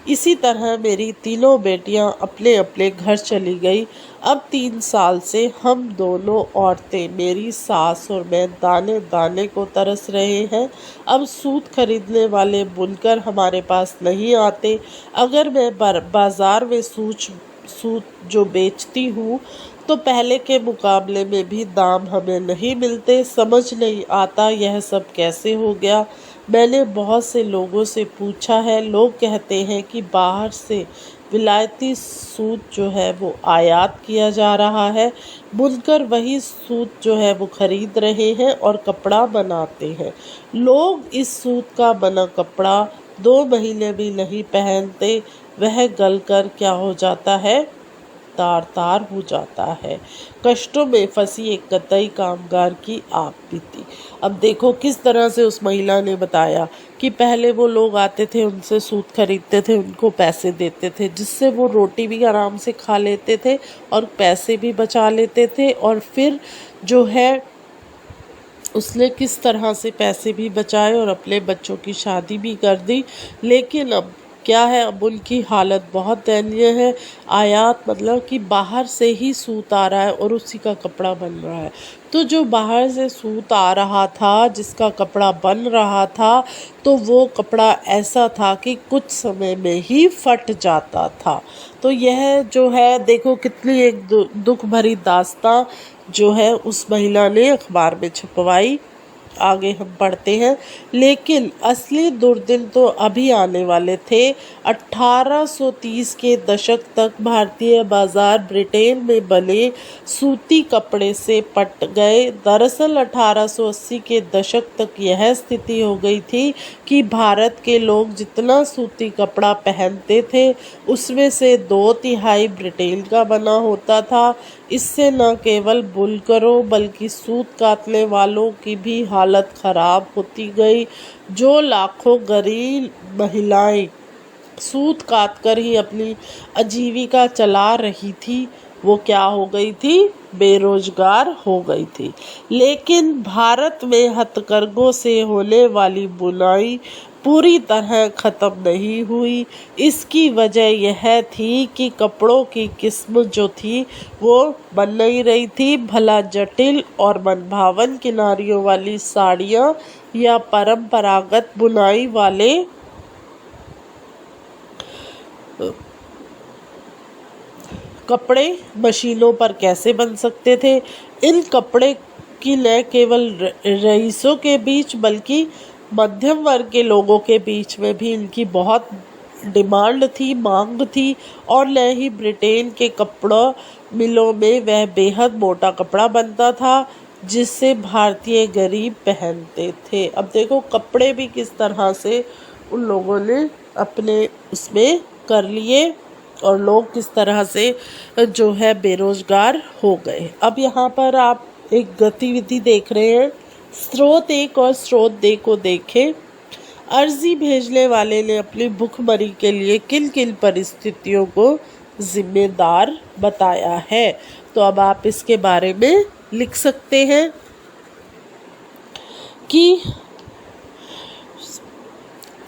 इसी तरह मेरी तीनों बेटियां अपने अपने घर चली गई। अब 3 साल से हम दोनों औरतें, मेरी सास और मैं, दाने दाने को तरस रहे हैं। अब सूत खरीदने वाले बुनकर हमारे पास नहीं आते। अगर मैं बाजार में सूत जो बेचती हूँ तो पहले के मुकाबले में भी दाम हमें नहीं मिलते। समझ नहीं आता यह सब कैसे हो गया। मैंने बहुत से लोगों से पूछा है। लोग कहते हैं कि बाहर से विलायती सूत जो है वो आयात किया जा रहा है। बुनकर वही सूत जो है वो खरीद रहे हैं और कपड़ा बनाते हैं। लोग इस सूत का बना कपड़ा 2 महीने भी नहीं पहनते। वह गलकर क्या हो जाता है, तार तार हो जाता है। कष्टों में फंसी एक कतई कामगार की आप बीती। अब देखो किस तरह से उस महिला ने बताया कि पहले वो लोग आते थे, उनसे सूत खरीदते थे, उनको पैसे देते थे, जिससे वो रोटी भी आराम से खा लेते थे और पैसे भी बचा लेते थे। और फिर जो है उसने किस तरह से पैसे भी बचाए और अपने बच्चों की शादी भी कर दी। लेकिन अब क्या है, अब उनकी हालत बहुत दयनीय है। आयात मतलब कि बाहर से ही सूत आ रहा है और उसी का कपड़ा बन रहा है। तो जो बाहर से सूत आ रहा था, जिसका कपड़ा बन रहा था, तो वो कपड़ा ऐसा था कि कुछ समय में ही फट जाता था। तो यह जो है देखो कितनी एक दुख भरी दास्तां जो है उस महिला ने अखबार में छपवाई। आगे हम पढ़ते हैं। लेकिन असली दुर्दिन तो अभी आने वाले थे। 1830 के दशक तक भारतीय बाजार ब्रिटेन में बने सूती कपड़े से पट गए। दरअसल 1880 के दशक तक यह स्थिति हो गई थी कि भारत के लोग जितना सूती कपड़ा पहनते थे उसमें से 2/3 ब्रिटेन का बना होता था। इससे न केवल बुनकरों बल्कि सूत काटने वालों की भी हालत खराब होती गई। जो लाखों गरीब महिलाएं सूत काटकर ही अपनी आजीविका चला रही थी, वो क्या हो गई थी, बेरोजगार हो गई थी। लेकिन भारत में हथकरघों से होने वाली बुनाई पूरी तरह ख़त्म नहीं हुई। इसकी वजह यह थी कि कपड़ों की किस्म जो थी वो बन नहीं रही थी। भला जटिल और मनभावन किनारियों वाली साड़ियाँ या परंपरागत बुनाई वाले कपड़े मशीनों पर कैसे बन सकते थे। इन कपड़े की न केवल रईसों के बीच बल्कि मध्यम वर्ग के लोगों के बीच में भी इनकी बहुत डिमांड थी, मांग थी। और न ही ब्रिटेन के कपड़ा मिलों में वह बेहद मोटा कपड़ा बनता था जिससे भारतीय गरीब पहनते थे। अब देखो कपड़े भी किस तरह से उन लोगों ने अपने उसमें कर लिए और लोग किस तरह से जो है बेरोजगार हो गए। अब यहाँ पर आप एक गतिविधि देख रहे हैं। स्रोत 1 और स्रोत 2 को देखें। अर्जी भेजने वाले ने अपनी भुखमरी के लिए किन किन परिस्थितियों को जिम्मेदार बताया है। तो अब आप इसके बारे में लिख सकते हैं कि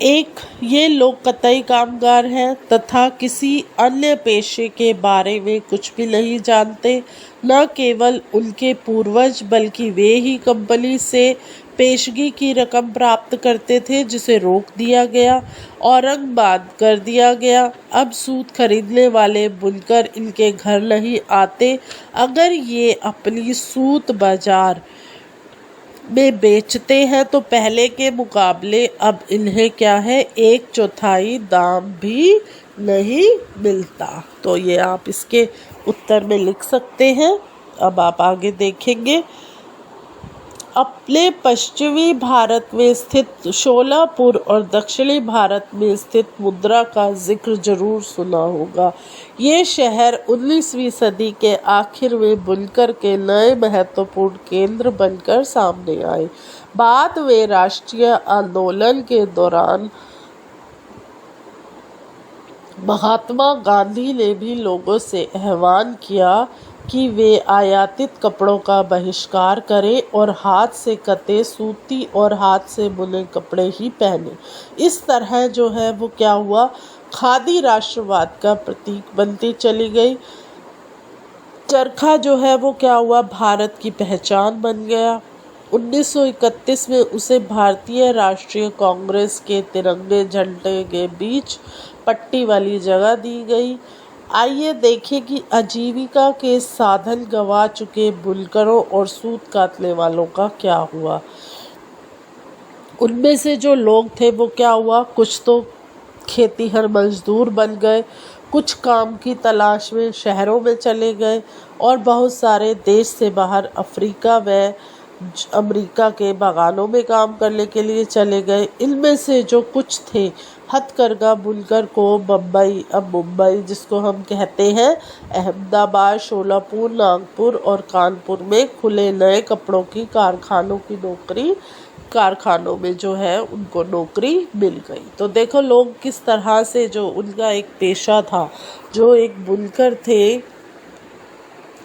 एक, ये लोग कतई कामगार हैं तथा किसी अन्य पेशे के बारे में कुछ भी नहीं जानते। न केवल उनके पूर्वज बल्कि वे ही कंपनी से पेशगी की रकम प्राप्त करते थे जिसे रोक दिया गया, औरंगाबाद कर दिया गया। अब सूत खरीदने वाले बुनकर इनके घर नहीं आते। अगर ये अपनी सूत बाजार में बेचते हैं तो पहले के मुकाबले अब इन्हें क्या है, 1/4 दाम भी नहीं मिलता। तो ये आप इसके उत्तर में लिख सकते हैं। अब आप आगे देखेंगे। अपने पश्चिमी भारत में स्थित शोलापुर और दक्षिणी भारत में स्थित मुंद्रा का जिक्र जरूर सुना होगा। ये शहर 19वीं सदी के आखिर में बुनकर के नए महत्वपूर्ण केंद्र बनकर सामने आए। बाद में राष्ट्रीय आंदोलन के दौरान महात्मा गांधी ने भी लोगों से आह्वान किया कि वे आयातित कपड़ों का बहिष्कार करें और हाथ से कते सूती और हाथ से बुने कपड़े ही पहने। इस तरह जो है वो क्या हुआ, खादी राष्ट्रवाद का प्रतीक बनती चली गई। चरखा जो है वो क्या हुआ, भारत की पहचान बन गया। 1931 में उसे भारतीय राष्ट्रीय कांग्रेस के तिरंगे झंडे के बीच पट्टी वाली जगह दी गई। आइए देखें कि आजीविका के साधन गंवा चुके बुनकरों और सूत कातने वालों का क्या हुआ। उनमें से जो लोग थे वो क्या हुआ, कुछ तो खेतीहर मजदूर बन गए, कुछ काम की तलाश में शहरों में चले गए और बहुत सारे देश से बाहर अफ्रीका व अमेरिका के बागानों में काम करने के लिए चले गए। इनमें से जो कुछ थे हथकरघा बुनकर को बम्बई, अब मुंबई जिसको हम कहते हैं, अहमदाबाद, शोलापुर, नागपुर और कानपुर में खुले नए कपड़ों की कारखानों में जो है उनको नौकरी मिल गई। तो देखो लोग किस तरह से जो उनका एक पेशा था, जो एक बुनकर थे,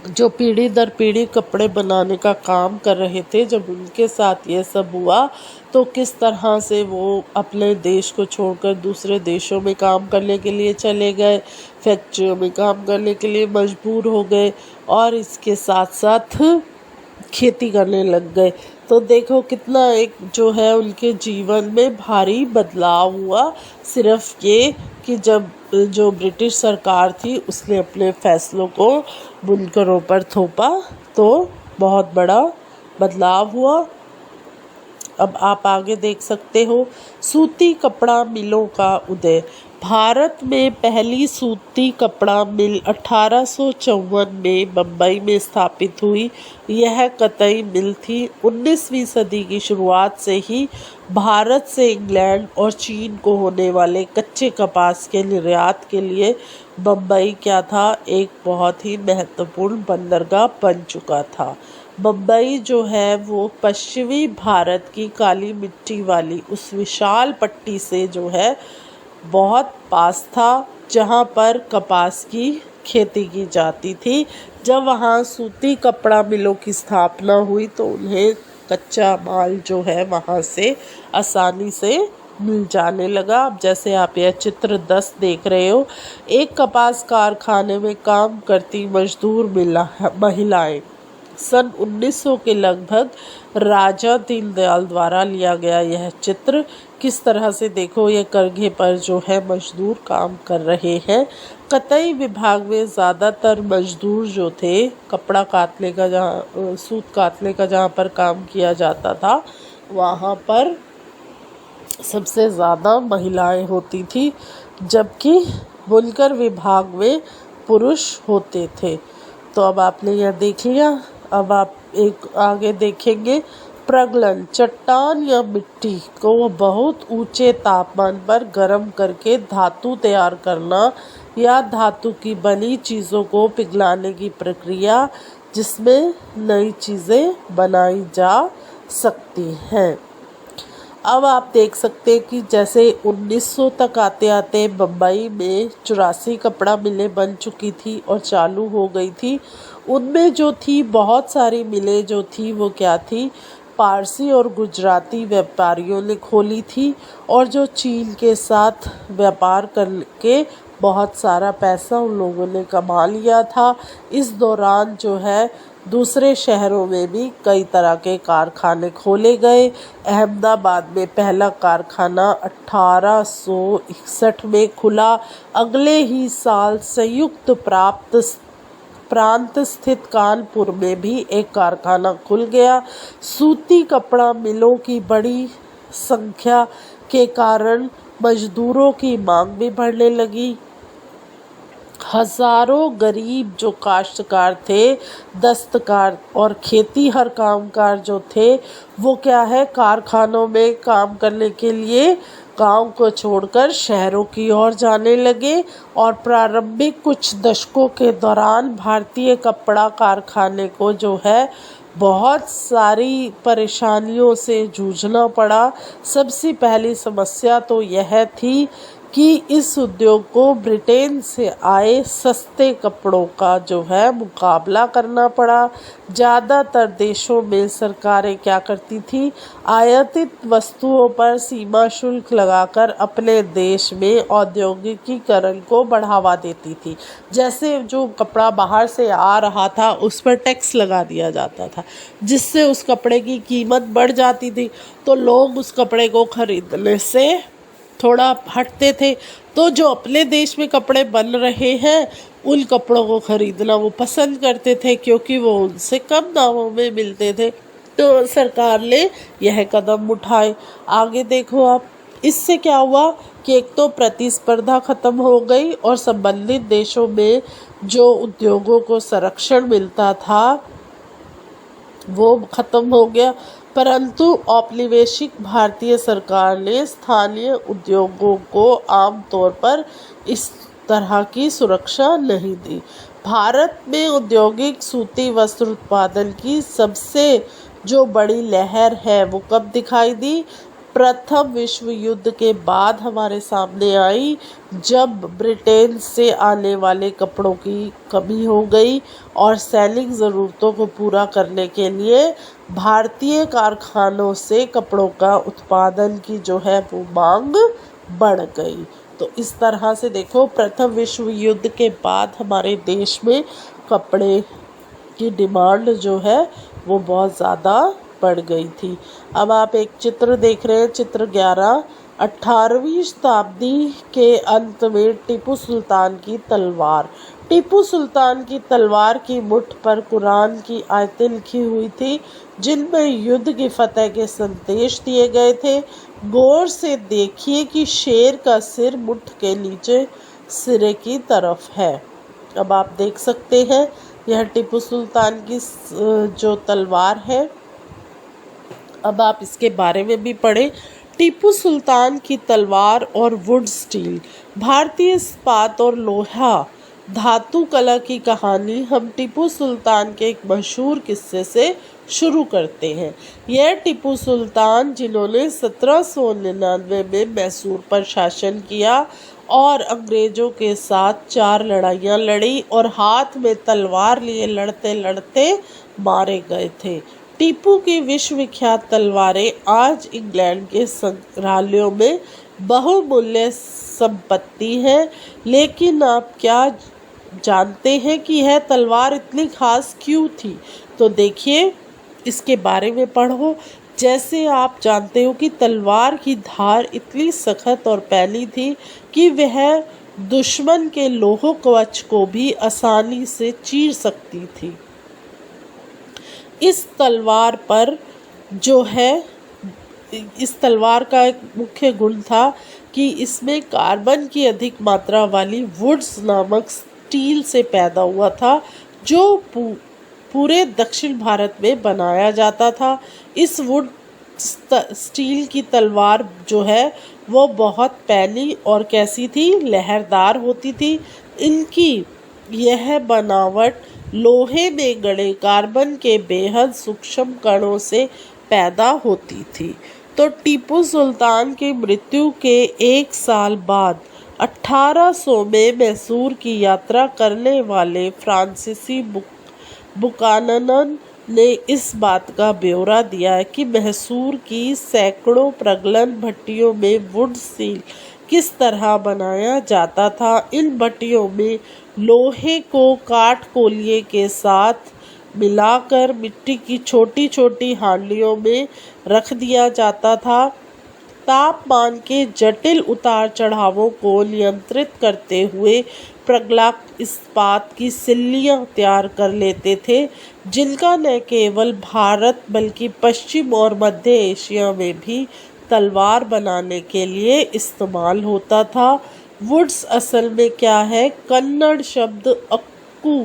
जो पीढ़ी दर पीढ़ी कपड़े बनाने का काम कर रहे थे, जब उनके साथ ये सब हुआ तो किस तरह से वो अपने देश को छोड़कर दूसरे देशों में काम करने के लिए चले गए, फैक्ट्रियों में काम करने के लिए मजबूर हो गए और इसके साथ साथ खेती करने लग गए। तो देखो कितना एक जो है उनके जीवन में भारी बदलाव हुआ, सिर्फ ये कि जब जो ब्रिटिश सरकार थी उसने अपने फैसलों को बुनकरों पर थोपा तो बहुत बड़ा बदलाव हुआ। अब आप आगे देख सकते हो, सूती कपड़ा मिलों का उदय। भारत में पहली सूती कपड़ा मिल 1854 में बम्बई में स्थापित हुई। यह कतई मिल थी 19वीं सदी की शुरुआत से ही भारत से इंग्लैंड और चीन को होने वाले कच्चे कपास के निर्यात के लिए बम्बई क्या था, एक बहुत ही महत्वपूर्ण बंदरगाह बन चुका था। बम्बई जो है वो पश्चिमी भारत की काली मिट्टी वाली उस विशाल पट्टी से जो है बहुत पास था जहाँ पर कपास की खेती की जाती थी। जब वहाँ सूती कपड़ा मिलों की स्थापना हुई तो उन्हें कच्चा माल जो है वहाँ से आसानी से मिल जाने लगा। अब जैसे आप यह चित्र 10 देख रहे हो, एक कपास कारखाने में काम करती मजदूर महिलाएं। सन 1900 के लगभग राजा दीनदयाल द्वारा लिया गया यह चित्र। किस तरह से देखो ये करघे पर जो है मजदूर काम कर रहे हैं। कतई विभाग में ज़्यादातर मजदूर जो थे कपड़ा काटने का, जहाँ सूत काटने का जहाँ पर काम किया जाता था वहाँ पर सबसे ज़्यादा महिलाएं होती थी, जबकि बुनकर विभाग में पुरुष होते थे। तो अब आपने यह देख लिया। अब आप एक आगे देखेंगे, प्रगलन। चट्टान या मिट्टी को बहुत ऊंचे तापमान पर गर्म करके धातु तैयार करना या धातु की बनी चीज़ों को पिघलाने की प्रक्रिया जिसमें नई चीज़ें बनाई जा सकती हैं। अब आप देख सकते हैं कि जैसे 1900 तक आते आते बम्बई में 84 कपड़ा मिलें बन चुकी थी और चालू हो गई थी। उनमें जो थी बहुत सारी मिलें जो थी वो क्या थी, पारसी और गुजराती व्यापारियों ने खोली थी और जो चीन के साथ व्यापार करके बहुत सारा पैसा उन लोगों ने कमा लिया था। इस दौरान जो है दूसरे शहरों में भी कई तरह के कारखाने खोले गए। अहमदाबाद में पहला कारखाना 1861 में खुला। अगले ही साल संयुक्त प्रांत स्थित कानपुर में भी एक कारखाना खुल गया। सूती कपड़ा मिलों की बड़ी संख्या के कारण मजदूरों की मांग भी बढ़ने लगी। हजारों गरीब जो काश्तकार थे, दस्तकार और खेती हर कामगार जो थे, वो क्या है कारखानों में काम करने के लिए गांव को छोड़कर शहरों की ओर जाने लगे। और प्रारंभिक कुछ दशकों के दौरान भारतीय कपड़ा कारखाने को जो है बहुत सारी परेशानियों से जूझना पड़ा। सबसे पहली समस्या तो यह थी कि इस उद्योग को ब्रिटेन से आए सस्ते कपड़ों का जो है मुकाबला करना पड़ा। ज़्यादातर देशों में सरकारें क्या करती थी, आयातित वस्तुओं पर सीमा शुल्क लगाकर अपने देश में औद्योगिकीकरण को बढ़ावा देती थी। जैसे जो कपड़ा बाहर से आ रहा था उस पर टैक्स लगा दिया जाता था, जिससे उस कपड़े की कीमत बढ़ जाती थी, तो लोग उस कपड़े को खरीदने से थोड़ा हटते थे। तो जो अपने देश में कपड़े बन रहे हैं उन कपड़ों को खरीदना वो पसंद करते थे, क्योंकि वो उनसे कम दामों में मिलते थे। तो सरकार ने यह कदम उठाए। आगे देखो आप, इससे क्या हुआ कि एक तो प्रतिस्पर्धा खत्म हो गई और संबंधित देशों में जो उद्योगों को संरक्षण मिलता था वो खत्म हो गया। परंतु औपनिवेशिक भारतीय सरकार ने स्थानीय उद्योगों को आमतौर पर इस तरह की सुरक्षा नहीं दी। भारत में औद्योगिक सूती वस्त्र उत्पादन की सबसे जो बड़ी लहर है वो कब दिखाई दी, प्रथम विश्व युद्ध के बाद हमारे सामने आई, जब ब्रिटेन से आने वाले कपड़ों की कमी हो गई और सैनिक ज़रूरतों को पूरा करने के लिए भारतीय कारखानों से कपड़ों का उत्पादन की जो है वो मांग बढ़ गई। तो इस तरह से देखो, प्रथम विश्व युद्ध के बाद हमारे देश में कपड़े की डिमांड जो है वो बहुत ज़्यादा बढ़ गई थी। अब आप एक चित्र देख रहे हैं, चित्र 11। 18वीं शताब्दी के अंत में टीपू सुल्तान की तलवार। टीपू सुल्तान की तलवार की मुठ पर कुरान की आयतें लिखी हुई थी, जिनमें युद्ध की फतह के संदेश दिए गए थे। गौर से देखिए कि शेर का सिर मुठ के नीचे सिरे की तरफ है। अब आप देख सकते हैं यह टीपू सुल्तान की जो तलवार है। अब आप इसके बारे में भी पढ़ें। टीपू सुल्तान की तलवार और वुड स्टील। भारतीय इस्पात और लोहा धातु कला की कहानी हम टीपू सुल्तान के एक मशहूर किस्से से शुरू करते हैं। यह टीपू सुल्तान जिन्होंने 1799 में मैसूर पर शासन किया और अंग्रेजों के साथ 4 लड़ाइयाँ लड़ी और हाथ में तलवार लिए लड़ते लड़ते मारे गए थे। टीपू की विश्वविख्यात तलवारें आज इंग्लैंड के संग्रहालयों में बहुमूल्य संपत्ति है। लेकिन आप क्या जानते हैं कि यह तलवार इतनी खास क्यों थी? तो देखिए, इसके बारे में पढ़ो। जैसे आप जानते हो कि तलवार की धार इतनी सख्त और पैनी थी कि वह दुश्मन के लोह कवच को भी आसानी से चीर सकती थी। इस तलवार पर जो है, इस तलवार का एक मुख्य गुण था कि इसमें कार्बन की अधिक मात्रा वाली वुड्स नामक स्टील से पैदा हुआ था, जो पूरे दक्षिण भारत में बनाया जाता था। इस वुड स्टील की तलवार जो है वो बहुत पैनी और कैसी थी, लहरदार होती थी। इनकी यह बनावट लोहे में गड़े कार्बन के बेहद सूक्ष्म कणों से पैदा होती थी। तो टीपू सुल्तान की मृत्यु के 1 साल बाद 1800 में मैसूर की यात्रा करने वाले फ्रांसीसी बुकानन ने इस बात का ब्यौरा दिया है कि मैसूर की सैकड़ों प्रगलन भट्टियों में वुड स्टील किस तरह बनाया जाता था। इन भट्टियों में लोहे को काठ कोलिए के साथ मिलाकर मिट्टी की छोटी छोटी हांडियों में रख दिया जाता था। तापमान के जटिल उतार चढ़ावों को नियंत्रित करते हुए प्रगलाक इस्पात की सिल्लियाँ तैयार कर लेते थे, जिनका न केवल भारत बल्कि पश्चिम और मध्य एशिया में भी तलवार बनाने के लिए इस्तेमाल होता था। वुड्स असल में क्या है? कन्नड़ शब्द अक्कू,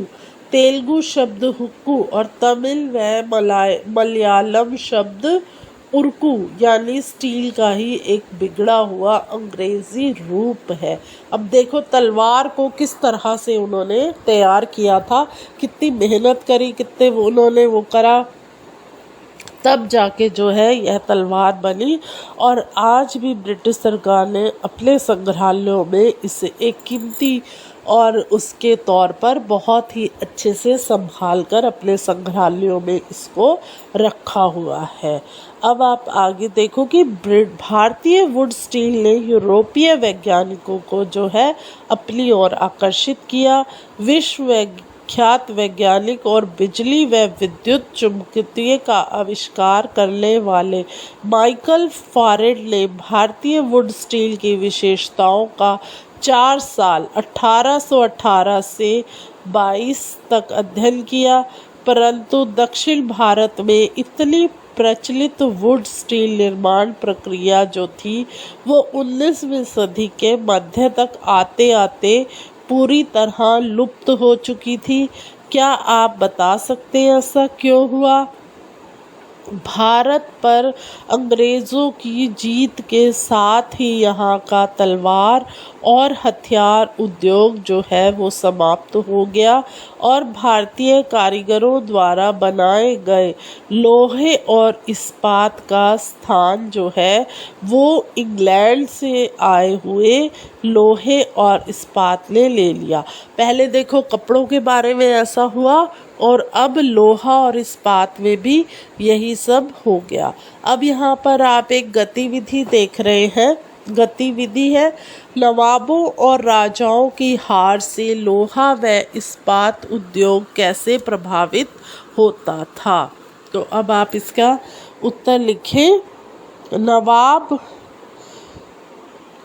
तेलुगु शब्द हुक्कू और तमिल व मलयालम शब्द उर्कू यानी स्टील का ही एक बिगड़ा हुआ अंग्रेजी रूप है। अब देखो तलवार को किस तरह से उन्होंने तैयार किया था, कितनी मेहनत करी, कितने उन्होंने वो करा, तब जाके जो है यह तलवार बनी। और आज भी ब्रिटिश सरकार ने अपने संग्रहालयों में इसे एक कीमती और उसके तौर पर बहुत ही अच्छे से संभाल कर अपने संग्रहालयों में इसको रखा हुआ है। अब आप आगे देखो कि भारतीय वुड स्टील ने यूरोपीय वैज्ञानिकों को जो है अपनी ओर आकर्षित किया। विश्व ख्यात वैज्ञानिक और बिजली व विद्युत चुंबकीय का आविष्कार करने वाले माइकल फैराडे ने भारतीय वुड स्टील की विशेषताओं का 4 साल 1818 से 22 तक अध्ययन किया, परंतु दक्षिण भारत में इतनी प्रचलित वुड स्टील निर्माण प्रक्रिया जो थी वो 19वीं सदी के मध्य तक आते आते पूरी तरह लुप्त हो चुकी थी। क्या आप बता सकते हैं ऐसा क्यों हुआ? भारत पर अंग्रेज़ों की जीत के साथ ही यहाँ का तलवार और हथियार उद्योग जो है वो समाप्त हो गया और भारतीय कारीगरों द्वारा बनाए गए लोहे और इस्पात का स्थान जो है वो इंग्लैंड से आए हुए लोहे और इस्पात ने ले लिया। पहले देखो कपड़ों के बारे में ऐसा हुआ और अब लोहा और इस्पात में भी यही सब हो गया। अब यहाँ पर आप एक गतिविधि देख रहे हैं। गतिविधि है नवाबों और राजाओं की हार से लोहा व इस्पात उद्योग कैसे प्रभावित होता था। तो अब आप इसका उत्तर लिखें। नवाब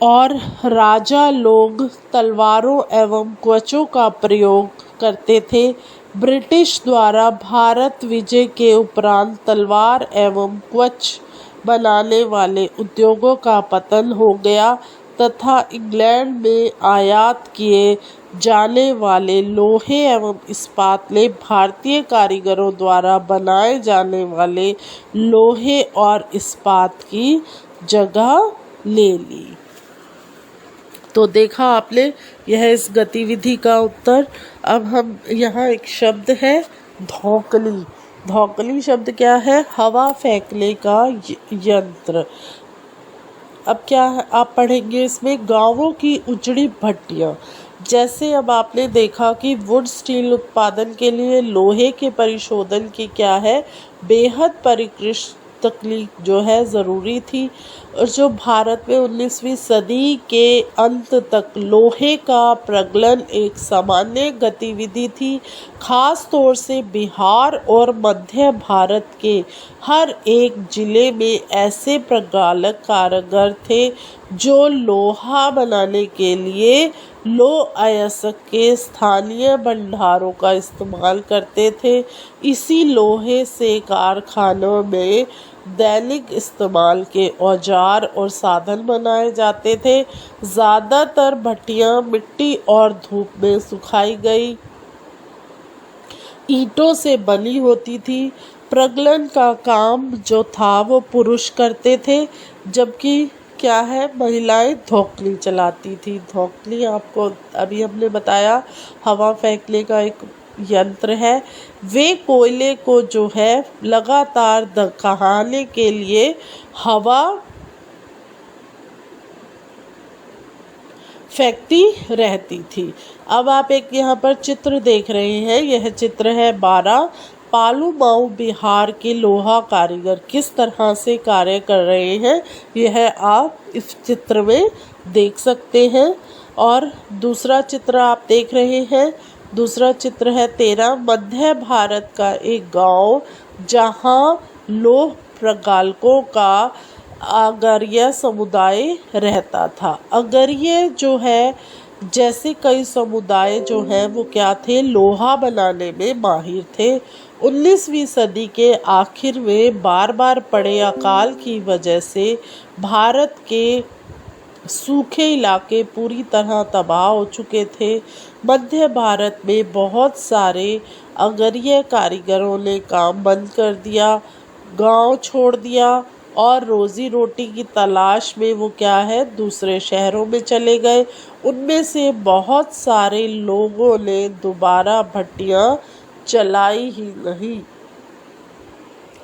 और राजा लोग तलवारों एवं कवचों का प्रयोग करते थे। ब्रिटिश द्वारा भारत विजय के उपरांत तलवार एवं कवच बनाने वाले उद्योगों का पतन हो गया तथा इंग्लैंड में आयात किए जाने वाले लोहे एवं इस्पात ने भारतीय कारीगरों द्वारा बनाए जाने वाले लोहे और इस्पात की जगह ले ली। तो देखा आपने, यह इस गतिविधि का उत्तर। अब हम यहाँ एक शब्द है धौकली। धौकली शब्द क्या है? हवा फेंकने का यंत्र। अब क्या है आप पढ़ेंगे इसमें गांवों की उजड़ी भट्टियाँ। जैसे अब आपने देखा कि वुड स्टील उत्पादन के लिए लोहे के परिशोधन की क्या है बेहद परिष्कृत तकनीक जो है ज़रूरी थी और जो भारत में 19वीं सदी के अंत तक लोहे का प्रगलन एक सामान्य गतिविधि थी। खास तौर से बिहार और मध्य भारत के हर एक जिले में ऐसे प्रगल्भ कारीगर थे जो लोहा बनाने के लिए लौह अयस्क के स्थानीय भंडारों का इस्तेमाल करते थे। इसी लोहे से कारखानों में दैनिक इस्तेमाल के औजार और साधन बनाए जाते थे। ज़्यादातर भट्टियाँ मिट्टी और धूप में सुखाई गई ईंटों से बनी होती थी। प्रगलन का काम जो था वो पुरुष करते थे, जबकि क्या है महिलाएं धौकली चलाती थी। धौकली आपको अभी हमने बताया हवा फेंकने का एक यंत्र है। वे कोयले को जो है लगातार दहकाने के लिए हवा फेंकती रहती थी। अब आप एक यहाँ पर चित्र देख रहे हैं। यह चित्र है 12 पालू माऊ बिहार के लोहा कारीगर किस तरह से कार्य कर रहे हैं, यह आप इस चित्र में देख सकते हैं। और दूसरा चित्र आप देख रहे हैं, दूसरा चित्र है 13 मध्य भारत का एक गांव जहां लोह प्रगल्भों का अगरिया समुदाय रहता था। अगरिया जो है जैसे कई समुदाय जो हैं वो क्या थे, लोहा बनाने में माहिर थे। 19वीं सदी के आखिर में बार बार पड़े अकाल की वजह से भारत के सूखे इलाके पूरी तरह तबाह हो चुके थे। मध्य भारत में बहुत सारे अगरिया कारीगरों ने काम बंद कर दिया, गांव छोड़ दिया और रोजी रोटी की तलाश में वो क्या है दूसरे शहरों में चले गए। उनमें से बहुत सारे लोगों ने दोबारा भट्टियां चलाई ही नहीं।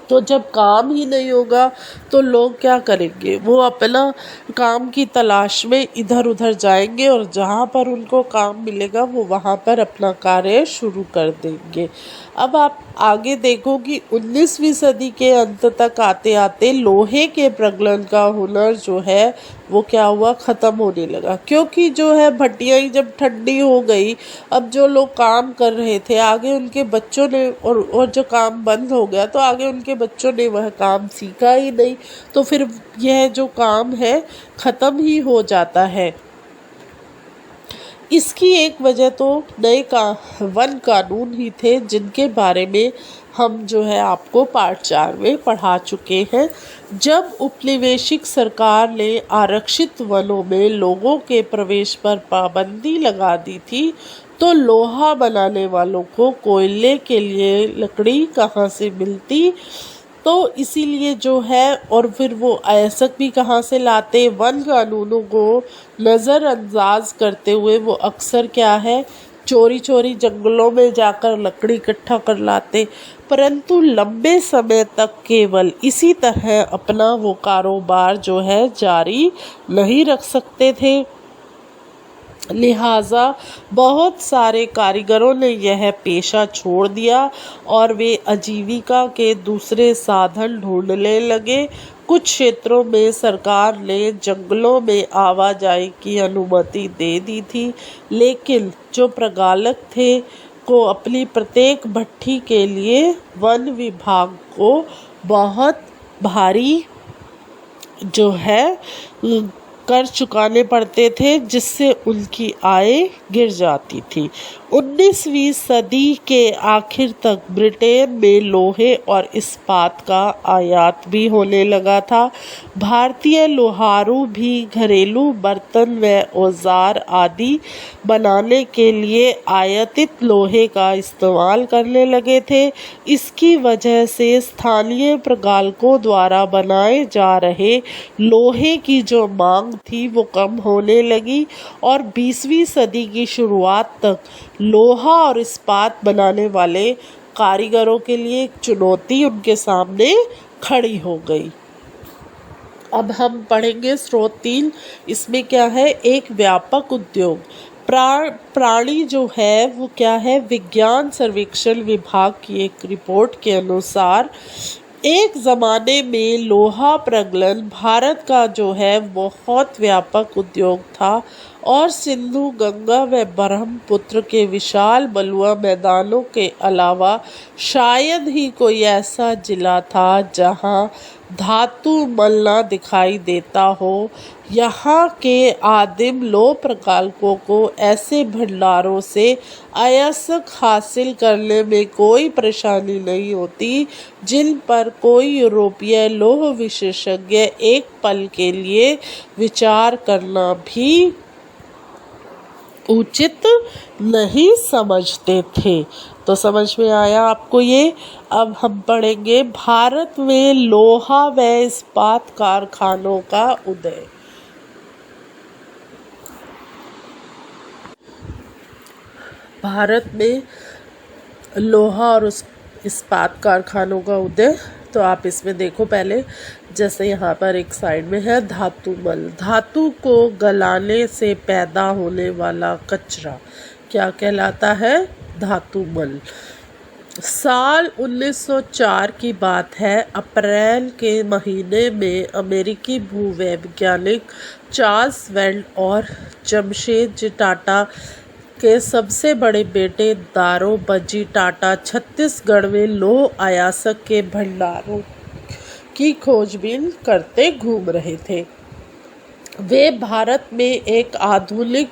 तो जब काम ही नहीं होगा तो लोग क्या करेंगे, वो अपना काम की तलाश में इधर उधर जाएंगे और जहाँ पर उनको काम मिलेगा वो वहाँ पर अपना कार्य शुरू कर देंगे। अब आप आगे देखो कि 19वीं सदी के अंत तक आते आते लोहे के प्रगलन का हुनर जो है वो क्या हुआ, ख़त्म होने लगा। क्योंकि जो है भट्टियाँ ही जब ठंडी हो गई, अब जो लोग काम कर रहे थे आगे उनके बच्चों ने और जो काम बंद हो गया तो आगे उनके बच्चों ने वह काम सीखा ही नहीं, तो फिर यह जो काम है ख़त्म ही हो जाता है। इसकी एक वजह तो नए वन कानून ही थे, जिनके बारे में हम जो है आपको पार्ट 4 में पढ़ा चुके हैं। जब उपनिवेशिक सरकार ने आरक्षित वनों में लोगों के प्रवेश पर पाबंदी लगा दी थी तो लोहा बनाने वालों को कोयले के लिए लकड़ी कहाँ से मिलती, तो इसीलिए जो है और फिर वो अयस्क भी कहाँ से लाते। वन कानूनों को नज़रअंदाज करते हुए वो अक्सर क्या है चोरी चोरी जंगलों में जाकर लकड़ी इकट्ठा कर लाते, परंतु लंबे समय तक केवल इसी तरह अपना वो कारोबार जो है जारी नहीं रख सकते थे। लिहाजा बहुत सारे कारीगरों ने यह पेशा छोड़ दिया और वे आजीविका के दूसरे साधन ढूंढने लगे। कुछ क्षेत्रों में सरकार ने जंगलों में आवाजाही की अनुमति दे दी थी, लेकिन जो प्रगल्भ थे को अपनी प्रत्येक भट्ठी के लिए वन विभाग को बहुत भारी जो है कर चुकाने पड़ते थे, जिससे उनकी आय गिर जाती थी। 19वीं सदी के आखिर तक ब्रिटेन में लोहे और इस्पात का आयात भी होने लगा था। भारतीय लोहारू भी घरेलू बर्तन व औजार आदि बनाने के लिए आयातित लोहे का इस्तेमाल करने लगे थे। इसकी वजह से स्थानीय प्रगल्भों द्वारा बनाए जा रहे लोहे की जो मांग थी वो कम होने लगी और 20वीं सदी की शुरुआत तक लोहा और इस्पात बनाने वाले कारीगरों के लिए एक चुनौती उनके सामने खड़ी हो गई। अब हम पढ़ेंगे स्रोत 3। इसमें क्या है, एक व्यापक उद्योग प्राणी जो है वो क्या है, विज्ञान सर्वेक्षण विभाग की एक रिपोर्ट के अनुसार एक ज़माने में लोहा प्रगलन भारत का जो है बहुत व्यापक उद्योग था और सिंधु, गंगा व ब्रह्मपुत्र के विशाल बलुआ मैदानों के अलावा शायद ही कोई ऐसा जिला था जहां धातु मल न दिखाई देता हो। यहाँ के आदिम लोह प्रगल्भों को ऐसे भंडारों से अयस्क हासिल करने में कोई परेशानी नहीं होती, जिन पर कोई यूरोपीय लोह विशेषज्ञ एक पल के लिए विचार करना भी उचित नहीं समझते थे। तो समझ में आया आपको ये। अब हम पढ़ेंगे भारत में लोहा व इस्पात कारखानों का उदय। भारत में लोहा और इस्पात कारखानों का उदय, तो आप इसमें देखो पहले, जैसे यहाँ पर एक साइड में है धातु मल। धातु को गलाने से पैदा होने वाला कचरा क्या कहलाता है, धातु मल। साल 1904 की बात है। अप्रैल के महीने में अमेरिकी भूवैज्ञानिक चार्ल्स वेल्ड और जमशेदजी टाटा के सबसे बड़े बेटे दारोबजी टाटा छत्तीसगढ़ में लोह अयस्क के भंडारों की खोजबीन करते घूम रहे थे। वे भारत में एक आधुनिक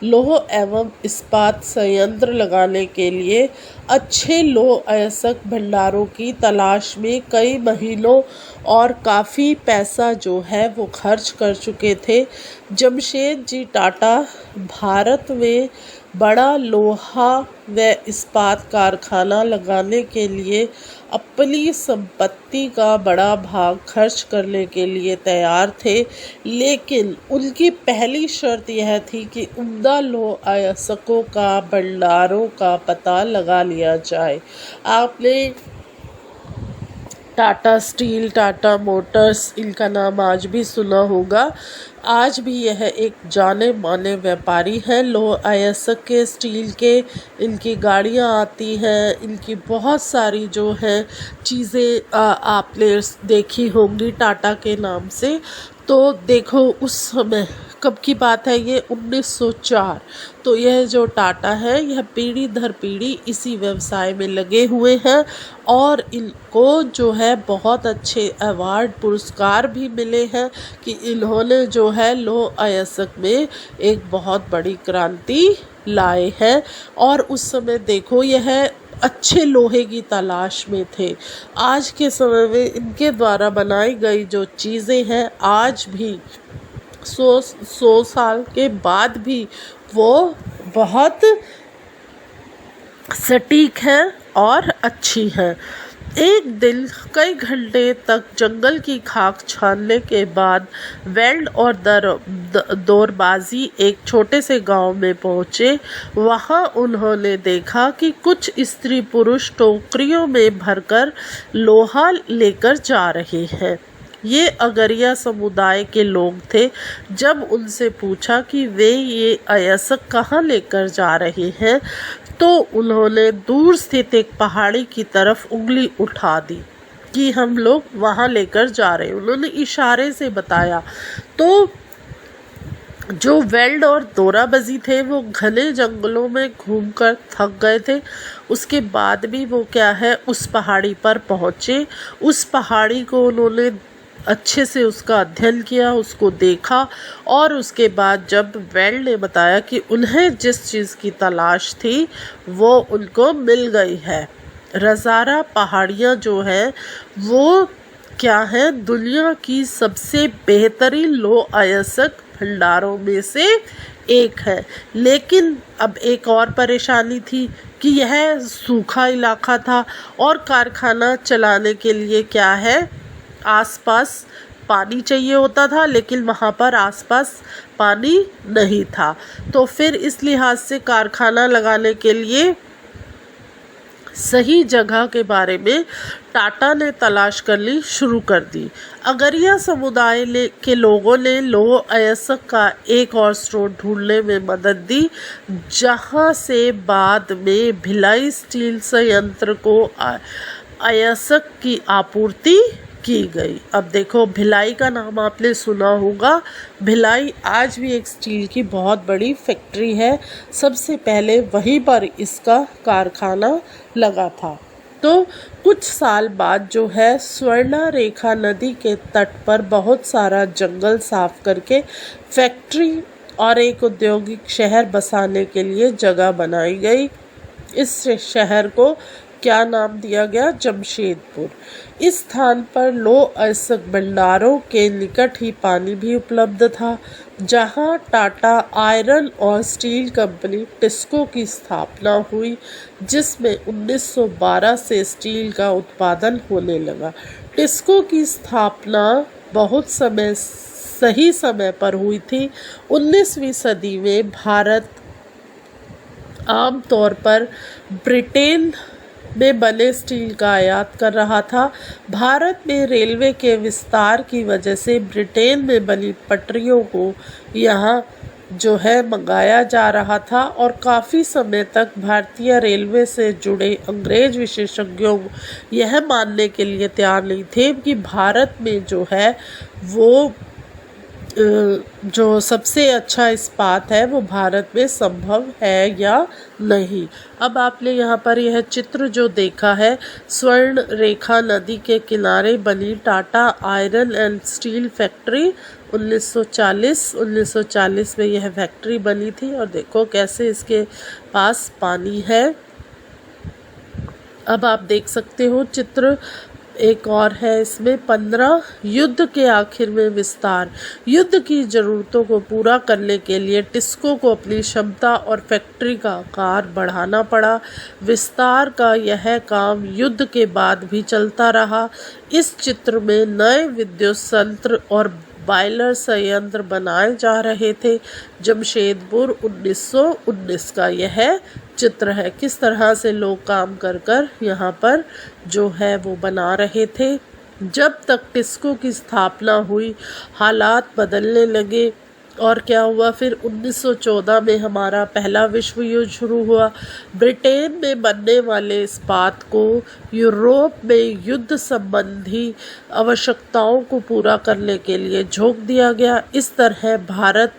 लौह एवं इस्पात संयंत्र लगाने के लिए अच्छे लौह अयस्क भंडारों की तलाश में कई महीनों और काफ़ी पैसा जो है वो खर्च कर चुके थे। जमशेदजी टाटा भारत में बड़ा लोहा व इस्पात कारखाना लगाने के लिए अपनी संपत्ति का बड़ा भाग खर्च करने के लिए तैयार थे, लेकिन उनकी पहली शर्त यह थी कि उम्दा लौह अयस्कों का भंडारों का पता लगा लिया जाए। आपने टाटा स्टील, टाटा मोटर्स, इनका नाम आज भी सुना होगा। आज भी यह एक जाने माने व्यापारी हैं लौह अयस्क के, स्टील के। इनकी गाड़ियां आती हैं, इनकी बहुत सारी जो हैं चीज़ें आपने देखी होंगी टाटा के नाम से। तो देखो उस समय कब की बात है ये 1904। तो यह जो टाटा है यह पीढ़ी दर पीढ़ी इसी व्यवसाय में लगे हुए हैं और इनको जो है बहुत अच्छे अवार्ड पुरस्कार भी मिले हैं कि इन्होंने जो है लौह अयस्क में एक बहुत बड़ी क्रांति लाए हैं। और उस समय देखो यह अच्छे लोहे की तलाश में थे। आज के समय में इनके द्वारा बनाई गई जो चीज़ें हैं आज भी 100 साल के बाद भी वो बहुत सटीक हैं और अच्छी हैं। एक दिन कई घंटे तक जंगल की खाक छानने के बाद वेल्ड और दौरबाजी एक छोटे से गांव में पहुंचे। वहां उन्होंने देखा कि कुछ स्त्री पुरुष टोकरियों में भरकर लोहा लेकर जा रहे हैं। ये अगरिया समुदाय के लोग थे। जब उनसे पूछा कि वे ये अयस्क कहाँ लेकर जा रहे हैं तो उन्होंने दूर स्थित एक पहाड़ी की तरफ उंगली उठा दी कि हम लोग वहाँ लेकर जा रहे हैं। उन्होंने इशारे से बताया। तो जो वेल्ड और दोराबजी थे वो घने जंगलों में घूमकर थक गए थे। उसके बाद भी वो क्या है उस पहाड़ी पर पहुँचे। उस पहाड़ी को उन्होंने अच्छे से उसका अध्ययन किया, उसको देखा और उसके बाद जब वेल्ड ने बताया कि उन्हें जिस चीज़ की तलाश थी वो उनको मिल गई है। रज़ारा पहाड़ियाँ जो हैं वो क्या है दुनिया की सबसे बेहतरीन लौह अयस्क भंडारों में से एक है। लेकिन अब एक और परेशानी थी कि यह सूखा इलाका था और कारखाना चलाने के लिए क्या है आसपास पानी चाहिए होता था, लेकिन वहाँ पर आसपास पानी नहीं था। तो फिर इस लिहाज से कारखाना लगाने के लिए सही जगह के बारे में टाटा ने तलाश करनी शुरू कर दी। अगरिया समुदाय के लोगों ने लौह अयस्क का एक और स्रोत ढूंढने में मदद दी, जहां से बाद में भिलाई स्टील संयंत्र को अयस्क की आपूर्ति की गई। अब देखो भिलाई का नाम आपने सुना होगा। भिलाई आज भी एक स्टील की बहुत बड़ी फैक्ट्री है। सबसे पहले वहीं पर इसका कारखाना लगा था। तो कुछ साल बाद जो है स्वर्णा रेखा नदी के तट पर बहुत सारा जंगल साफ करके फैक्ट्री और एक औद्योगिक शहर बसाने के लिए जगह बनाई गई। इस शहर को क्या नाम दिया गया? जमशेदपुर। इस स्थान पर लौह अयस्क भंडारों के निकट ही पानी भी उपलब्ध था, जहां टाटा आयरन और स्टील कंपनी टिस्को की स्थापना हुई, जिसमें 1912 से स्टील का उत्पादन होने लगा। टिस्को की स्थापना बहुत सही समय पर हुई थी। 19वीं सदी में भारत आमतौर पर ब्रिटेन में बने स्टील का आयात कर रहा था। भारत में रेलवे के विस्तार की वजह से ब्रिटेन में बनी पटरियों को यहाँ जो है मंगाया जा रहा था और काफ़ी समय तक भारतीय रेलवे से जुड़े अंग्रेज विशेषज्ञों यह मानने के लिए तैयार नहीं थे कि भारत में जो है वो जो सबसे अच्छा इस्पात है वो भारत में संभव है या नहीं। अब आपने यहाँ पर यह चित्र जो देखा है स्वर्ण रेखा नदी के किनारे बनी Tata iron and steel factory 1940 में यह फैक्ट्री बनी थी और देखो कैसे इसके पास पानी है। अब आप देख सकते हो चित्र एक और है इसमें 15 युद्ध के आखिर में विस्तार। युद्ध की जरूरतों को पूरा करने के लिए टिस्को को अपनी क्षमता और फैक्ट्री का आकार बढ़ाना पड़ा। विस्तार का यह काम युद्ध के बाद भी चलता रहा। इस चित्र में नए विद्युत संयंत्र और बॉयलर संयंत्र बनाए जा रहे थे। जमशेदपुर 1919 का यह चित्र है, किस तरह से लोग काम कर कर यहाँ पर जो है वो बना रहे थे। जब तक टिस्को की स्थापना हुई हालात बदलने लगे और क्या हुआ फिर 1914 में हमारा पहला विश्व युद्ध शुरू हुआ। ब्रिटेन में बनने वाले इस्पात को यूरोप में युद्ध संबंधी आवश्यकताओं को पूरा करने के लिए झोंक दिया गया। इस तरह भारत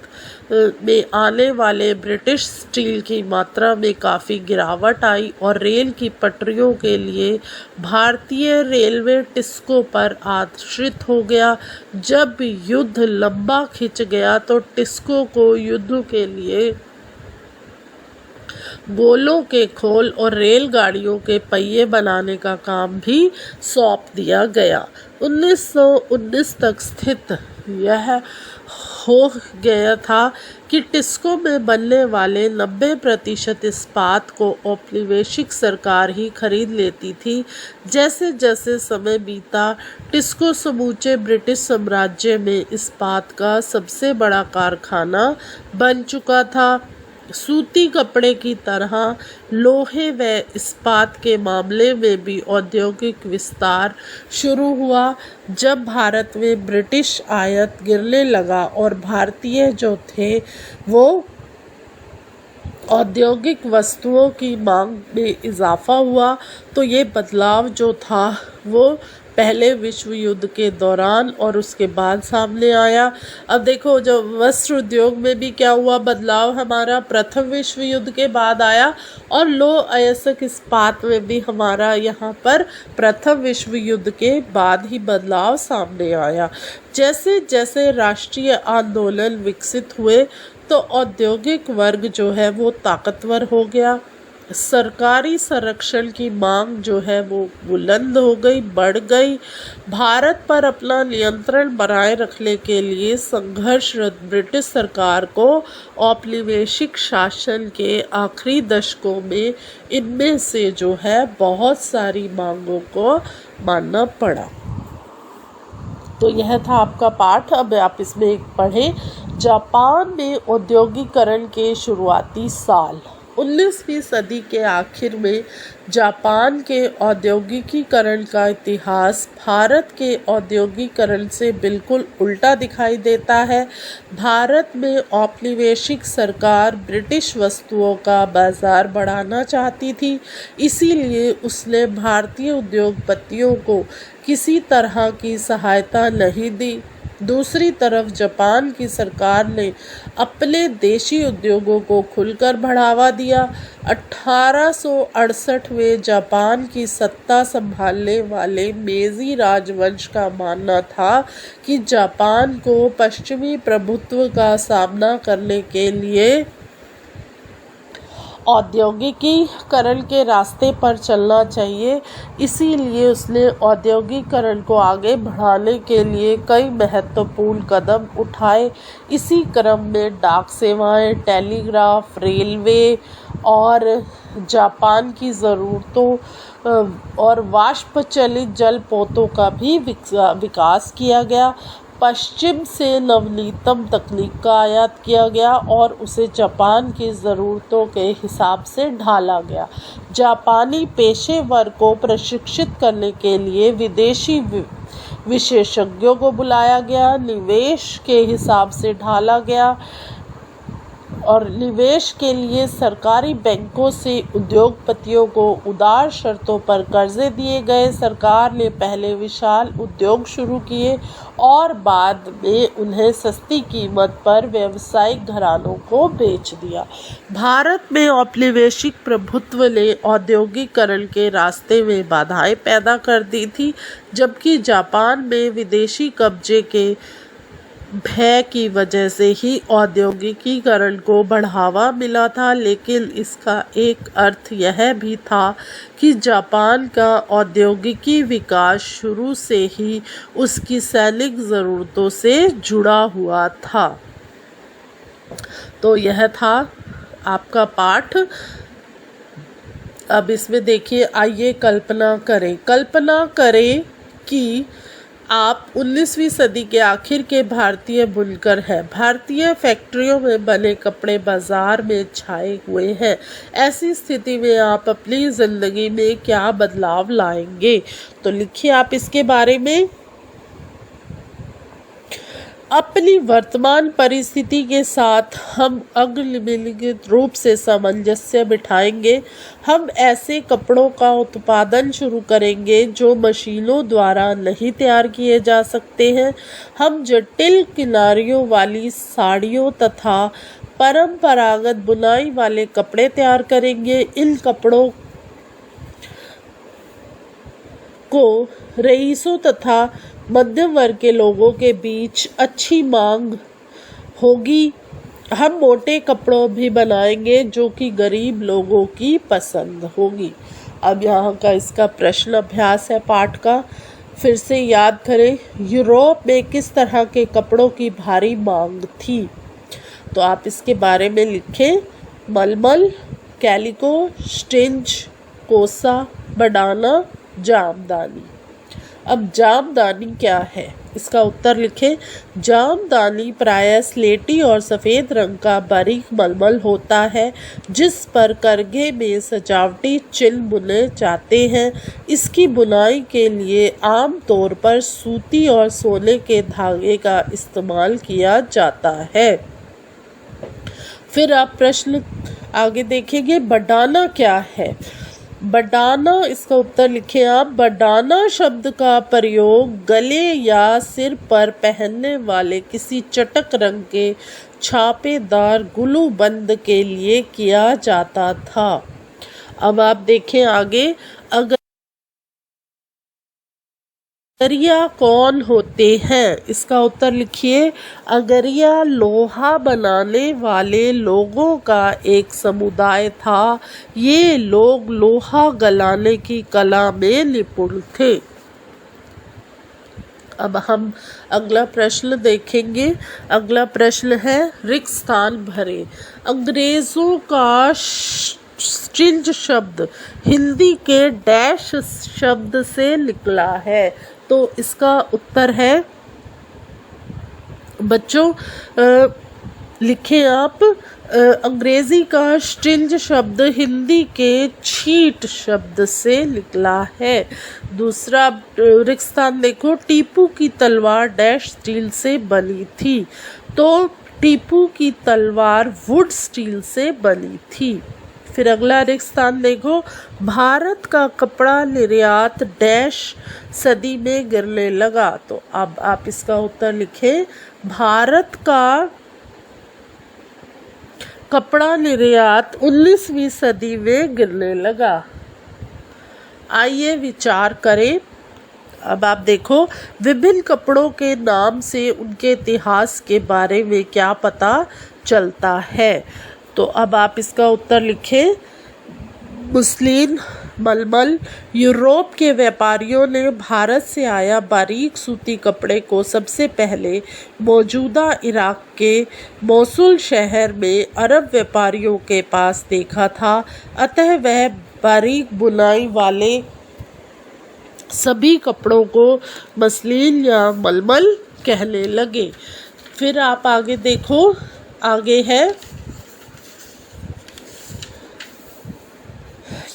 में आने वाले ब्रिटिश स्टील की मात्रा में काफ़ी गिरावट आई और रेल की पटरियों के लिए भारतीय रेलवे टिस्को पर आश्रित हो गया। जब युद्ध लंबा खिंच गया तो टिस्को को युद्ध के लिए गोलों के खोल और रेलगाड़ियों के पहिए बनाने का काम भी सौंप दिया गया। 1919 तक स्थित यह हो गया था कि टिस्को में बनने वाले 90% इस्पात को औपनिवेशिक सरकार ही खरीद लेती थी। जैसे जैसे समय बीता टिस्को समूचे ब्रिटिश साम्राज्य में इस्पात का सबसे बड़ा कारखाना बन चुका था। सूती कपड़े की तरह लोहे व इस्पात के मामले में भी औद्योगिक विस्तार शुरू हुआ। जब भारत में ब्रिटिश आयात गिरने लगा और भारतीय जो थे वो औद्योगिक वस्तुओं की मांग में इजाफा हुआ, तो ये बदलाव जो था वो पहले विश्व युद्ध के दौरान और उसके बाद सामने आया। अब देखो जो वस्त्र उद्योग में भी क्या हुआ बदलाव हमारा प्रथम विश्व युद्ध के बाद आया और लौह अयस्क इस्पात में भी हमारा यहाँ पर प्रथम विश्व युद्ध के बाद ही बदलाव सामने आया। जैसे जैसे राष्ट्रीय आंदोलन विकसित हुए तो औद्योगिक वर्ग जो है वो ताकतवर हो गया। सरकारी संरक्षण की मांग जो है वो बुलंद हो गई, बढ़ गई। भारत पर अपना नियंत्रण बनाए रखने के लिए संघर्षरत ब्रिटिश सरकार को औपनिवेशिक शासन के आखिरी दशकों में इनमें से जो है बहुत सारी मांगों को मानना पड़ा। तो यह था आपका पाठ। अब आप इसमें एक पढ़ें, जापान में औद्योगिकरण के शुरुआती साल। 19वीं सदी के आखिर में जापान के औद्योगिकीकरण का इतिहास भारत के औद्योगिकरण से बिल्कुल उल्टा दिखाई देता है। भारत में औपनिवेशिक सरकार ब्रिटिश वस्तुओं का बाजार बढ़ाना चाहती थी, इसीलिए उसने भारतीय उद्योगपतियों को किसी तरह की सहायता नहीं दी। दूसरी तरफ जापान की सरकार ने अपने देशी उद्योगों को खुलकर बढ़ावा दिया। 1868 में जापान की सत्ता संभालने वाले मेजी राजवंश का मानना था कि जापान को पश्चिमी प्रभुत्व का सामना करने के लिए औद्योगिकीकरण के रास्ते पर चलना चाहिए। इसीलिए उसने औद्योगिकीकरण को आगे बढ़ाने के लिए कई महत्वपूर्ण कदम उठाए। इसी क्रम में डाक सेवाएं, टेलीग्राफ, रेलवे और जापान की ज़रूरतों और वाष्प चलित जलपोतों का भी विकास किया गया। पश्चिम से नवनीतम तकनीक का आयात किया गया और उसे जापान की ज़रूरतों के हिसाब से ढाला गया। जापानी पेशेवर को प्रशिक्षित करने के लिए विदेशी विशेषज्ञों को बुलाया गया। निवेश के हिसाब से ढाला गया और निवेश के लिए सरकारी बैंकों से उद्योगपतियों को उदार शर्तों पर कर्जे दिए गए। सरकार ने पहले विशाल उद्योग शुरू किए और बाद में उन्हें सस्ती कीमत पर व्यावसायिक घरानों को बेच दिया। भारत में औपनिवेशिक प्रभुत्व ने औद्योगिकरण के रास्ते में बाधाएं पैदा कर दी थी, जबकि जापान में विदेशी कब्जे के भय की वजह से ही औद्योगिकीकरण को बढ़ावा मिला था, लेकिन इसका एक अर्थ यह भी था कि जापान का औद्योगिकी विकास शुरू से ही उसकी सैनिक ज़रूरतों से जुड़ा हुआ था। तो यह था आपका पाठ। अब इसमें देखिए, आइए कल्पना करें कि आप 19वीं सदी के आखिर के भारतीय बुनकर हैं। भारतीय फैक्ट्रियों में बने कपड़े बाजार में छाए हुए हैं। ऐसी स्थिति में आप अपनी ज़िंदगी में क्या बदलाव लाएंगे? तो लिखिए आप इसके बारे में। अपनी वर्तमान परिस्थिति के साथ हम अग्निमिलित रूप से सामंजस्य बिठाएंगे। हम ऐसे कपड़ों का उत्पादन शुरू करेंगे जो मशीनों द्वारा नहीं तैयार किए जा सकते हैं। हम जटिल किनारियों वाली साड़ियों तथा परंपरागत बुनाई वाले कपड़े तैयार करेंगे। इन कपड़ों को रईसों तथा मध्यम वर्ग के लोगों के बीच अच्छी मांग होगी। हम मोटे कपड़ों भी बनाएंगे जो कि गरीब लोगों की पसंद होगी। अब यहाँ का इसका प्रश्न अभ्यास है पाठ का। फिर से याद करें, यूरोप में किस तरह के कपड़ों की भारी मांग थी? तो आप इसके बारे में लिखें। मलमल, कैलिको, स्टिंज, कोसा, बडाना, जामदानी। अब जामदानी क्या है? इसका उत्तर लिखें। जामदानी प्रायः स्लेटी और सफ़ेद रंग का बारीक मलमल होता है जिस पर करघे में सजावटी चिन्ह बुने जाते हैं। इसकी बुनाई के लिए आम तौर पर सूती और सोने के धागे का इस्तेमाल किया जाता है। फिर आप प्रश्न आगे देखेंगे, बडाना क्या है? बडाना, इसका उत्तर लिखें आप। बडाना शब्द का प्रयोग गले या सिर पर पहनने वाले किसी चटक रंग के छापेदार गुलूबंद के लिए किया जाता था। अब आप देखें आगे, अगरिया कौन होते हैं? इसका उत्तर लिखिए। अगरिया लोहा बनाने वाले लोगों का एक समुदाय था। ये लोग लोहा गलाने की कला में निपुण थे। अब हम अगला प्रश्न देखेंगे। अगला प्रश्न है, रिक्त स्थान भरें। अंग्रेजों का स्टिंज शब्द हिंदी के डैश शब्द से निकला है। तो इसका उत्तर है बच्चों, लिखें आप। अंग्रेजी का स्टिंज शब्द हिंदी के छीट शब्द से निकला है। दूसरा रिक्त स्थान देखो, टीपू की तलवार डैश स्टील से बनी थी। तो टीपू की तलवार वुड स्टील से बनी थी। फिर अगला रिक्त स्थान देखो, भारत का कपड़ा निर्यात डैश सदी में गिरने लगा। तो अब आप इसका उत्तर लिखें। भारत का कपड़ा निर्यात 19वीं सदी में गिरने लगा। आइए विचार करें। अब आप देखो, विभिन्न कपड़ों के नाम से उनके इतिहास के बारे में क्या पता चलता है? तो अब आप इसका उत्तर लिखें। मुस्लिन, मलमल। यूरोप के व्यापारियों ने भारत से आया बारीक सूती कपड़े को सबसे पहले मौजूदा इराक के मोसुल शहर में अरब व्यापारियों के पास देखा था। अतः वह बारीक बुनाई वाले सभी कपड़ों को मसलिन या मलमल कहने लगे। फिर आप आगे देखो, आगे है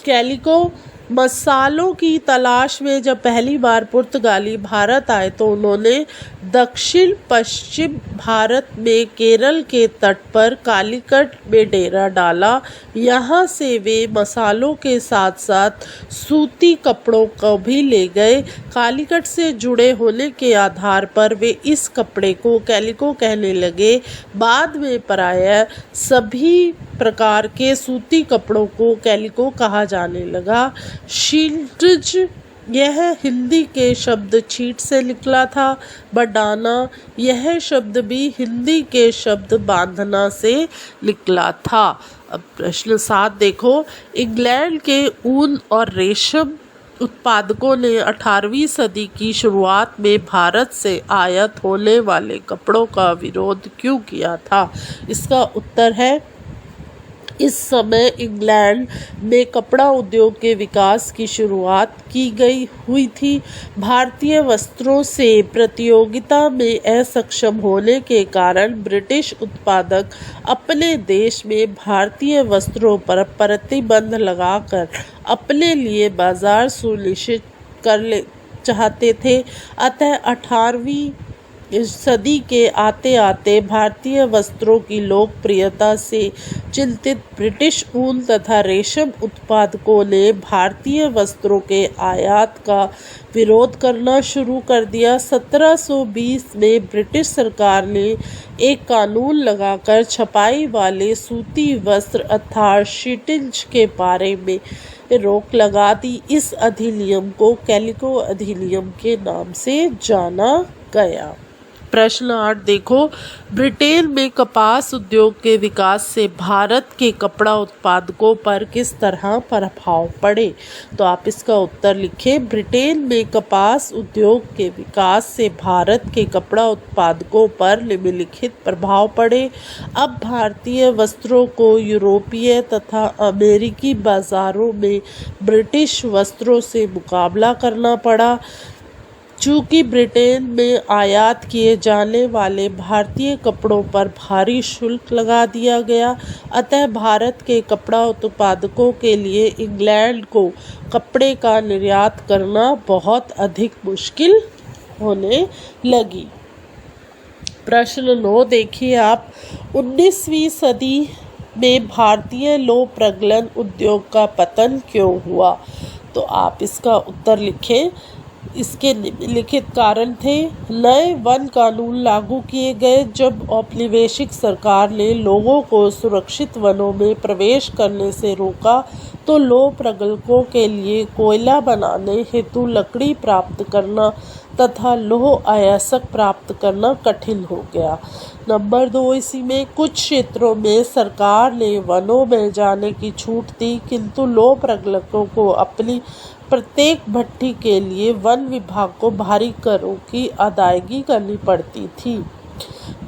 कैलिको। मसालों की तलाश में जब पहली बार पुर्तगाली भारत आए तो उन्होंने दक्षिण पश्चिम भारत में केरल के तट पर कालीकट में डेरा डाला। यहाँ से वे मसालों के साथ साथ सूती कपड़ों को भी ले गए। कालीकट से जुड़े होने के आधार पर वे इस कपड़े को कैलिको कहने लगे। बाद में प्रायः सभी प्रकार के सूती कपड़ों को कैलिको कहा जाने लगा। शिल्टज यह हिंदी के शब्द छींट से निकला था। बढ़ाना, यह शब्द भी हिंदी के शब्द बांधना से निकला था। अब प्रश्न 7 देखो, इंग्लैंड के ऊन और रेशम उत्पादकों ने 18वीं सदी की शुरुआत में भारत से आयात होने वाले कपड़ों का विरोध क्यों किया था? इसका उत्तर है, इस समय इंग्लैंड में कपड़ा उद्योग के विकास की शुरुआत की गई हुई थी। भारतीय वस्त्रों से प्रतियोगिता में असक्षम होने के कारण ब्रिटिश उत्पादक अपने देश में भारतीय वस्त्रों पर प्रतिबंध लगाकर अपने लिए बाजार सुनिश्चित कर चाहते थे। अतः 18वीं सदी के आते आते भारतीय वस्त्रों की लोकप्रियता से चिंतित ब्रिटिश ऊन तथा रेशम उत्पादकों ने भारतीय वस्त्रों के आयात का विरोध करना शुरू कर दिया। 1720 में ब्रिटिश सरकार ने एक कानून लगाकर छपाई वाले सूती वस्त्र अर्थात शिटिल्ज के बारे में रोक लगा दी। इस अधिनियम को कैलिको अधिनियम के नाम से जाना गया। प्रश्न 8 देखो, ब्रिटेन में कपास उद्योग के विकास से भारत के कपड़ा उत्पादकों पर किस तरह प्रभाव पड़े? तो आप इसका उत्तर लिखें। ब्रिटेन में कपास उद्योग के विकास से भारत के कपड़ा उत्पादकों पर निम्नलिखित प्रभाव पड़े। अब भारतीय वस्त्रों को यूरोपीय तथा अमेरिकी बाजारों में ब्रिटिश वस्त्रों से मुकाबला करना पड़ा। चूँकि ब्रिटेन में आयात किए जाने वाले भारतीय कपड़ों पर भारी शुल्क लगा दिया गया, अतः भारत के कपड़ा उत्पादकों के लिए इंग्लैंड को कपड़े का निर्यात करना बहुत अधिक मुश्किल होने लगी। प्रश्न 9 देखिए आप, 19वीं सदी में भारतीय लौह प्रगलन उद्योग का पतन क्यों हुआ? तो आप इसका उत्तर लिखें। इसके निम्नलिखित कारण थे। नए वन कानून लागू किए गए। जब औपनिवेशिक सरकार ने लोगों को सुरक्षित वनों में प्रवेश करने से रोका तो लौह प्रगलकों के लिए कोयला बनाने हेतु लकड़ी प्राप्त करना तथा लौह अयस्क प्राप्त करना कठिन हो गया। नंबर 2, इसी में कुछ क्षेत्रों में सरकार ने वनों में जाने की छूट दी, किंतु लौह प्रगलकों को अपनी प्रत्येक भट्ठी के लिए वन विभाग को भारी करों की अदायगी करनी पड़ती थी।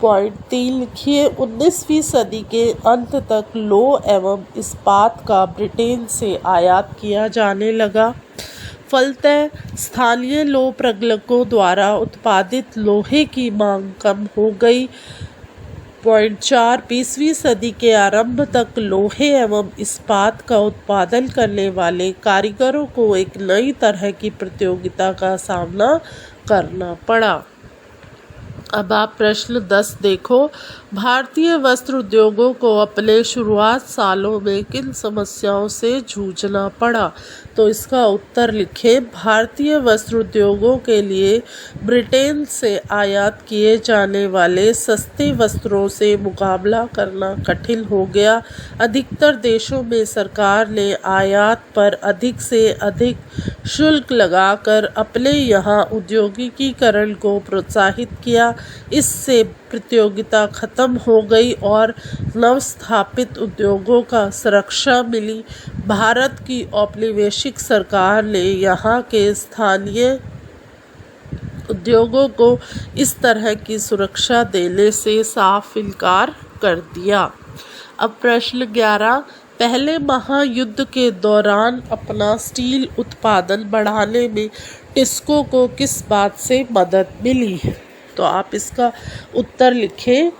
पॉइंट 3 लिखिए, 19वीं सदी के अंत तक लौह एवं इस्पात का ब्रिटेन से आयात किया जाने लगा। फलतः स्थानीय लौह प्रगलकों द्वारा उत्पादित लोहे की मांग कम हो गई। पॉइंट 4, 20वीं सदी के आरंभ तक लोहे एवं इस्पात का उत्पादन करने वाले कारीगरों को एक नई तरह की प्रतियोगिता का सामना करना पड़ा। अब आप प्रश्न 10 देखो, भारतीय वस्त्र उद्योगों को अपने शुरुआत सालों में किन समस्याओं से जूझना पड़ा? तो इसका उत्तर लिखें। भारतीय वस्त्र उद्योगों के लिए ब्रिटेन से आयात किए जाने वाले सस्ते वस्त्रों से मुकाबला करना कठिन हो गया। अधिकतर देशों में सरकार ने आयात पर अधिक से अधिक शुल्क लगाकर अपने यहाँ औद्योगिकीकरण को प्रोत्साहित किया। इससे प्रतियोगिता खत्म हो गई और नवस्थापित उद्योगों का सुरक्षा मिली। भारत की औपनिवेशिक सरकार ने यहाँ के स्थानीय उद्योगों को इस तरह की सुरक्षा देने से साफ इनकार कर दिया। अब प्रश्न 11, पहले महायुद्ध के दौरान अपना स्टील उत्पादन बढ़ाने में टिस्को को किस बात से मदद मिली? तो आप इसका उत्तर लिखें।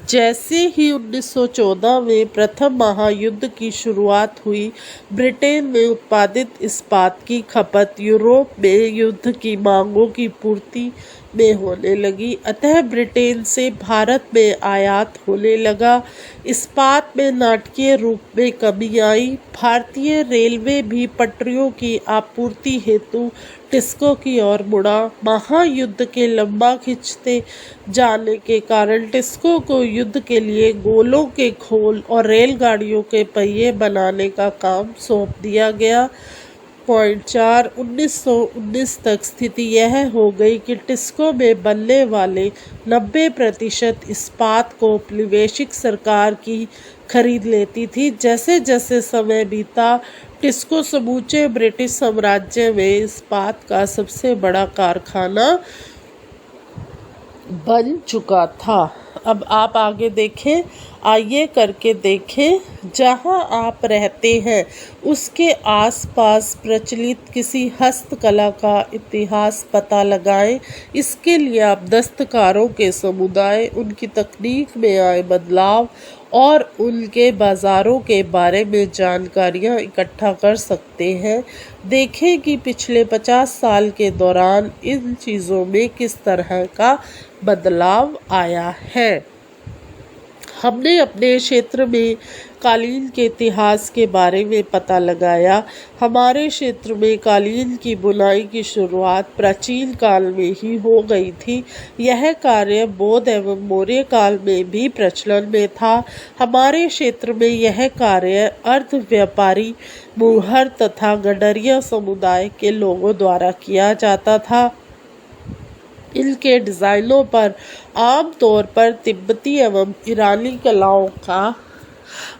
जैसे ही 1914 में प्रथम महायुद्ध की शुरुआत हुई, ब्रिटेन में उत्पादित इस्पात की खपत यूरोप में युद्ध की मांगों की पूर्ति में होने लगी, अतः ब्रिटेन से भारत में आयात होने लगा। इस्पात में नाटकीय रूप में कमी आई। भारतीय रेलवे भी पटरियों की आपूर्ति हेतु टिस्को की ओर मुड़ा। महायुद्ध के लंबा खिंचते जाने के कारण टिस्को को युद्ध के लिए गोलों के खोल और रेलगाड़ियों के पहिए बनाने का काम सौंप दिया गया। 1.4 1919 तक स्थिति यह हो गई कि टिस्को में बनने वाले 90% इस्पात को औपनिवेशिक सरकार की खरीद लेती थी। जैसे जैसे समय बीता, टिस्को समूचे ब्रिटिश साम्राज्य में इस्पात का सबसे बड़ा कारखाना बन चुका था। अब आप आगे देखें, आइए करके देखें, जहां आप रहते हैं उसके आसपास प्रचलित किसी हस्तकला का इतिहास पता लगाएं। इसके लिए आप दस्तकारों के समुदाय, उनकी तकनीक में आए बदलाव और उनके बाज़ारों के बारे में जानकारियां इकट्ठा कर सकते हैं। देखें कि पिछले 50 साल के दौरान इन चीज़ों में किस तरह का बदलाव आया है। हमने अपने क्षेत्र में कालीन के इतिहास के बारे में पता लगाया। हमारे क्षेत्र में कालीन की बुनाई की शुरुआत प्राचीन काल में ही हो गई थी। यह कार्य बौद्ध एवं मौर्य काल में भी प्रचलन में था। हमारे क्षेत्र में यह कार्य अर्ध व्यापारी, मुहर तथा गडरिया समुदाय के लोगों द्वारा किया जाता था। इनके डिज़ाइनों पर आमतौर पर तिब्बती एवं ईरानी कलाओं का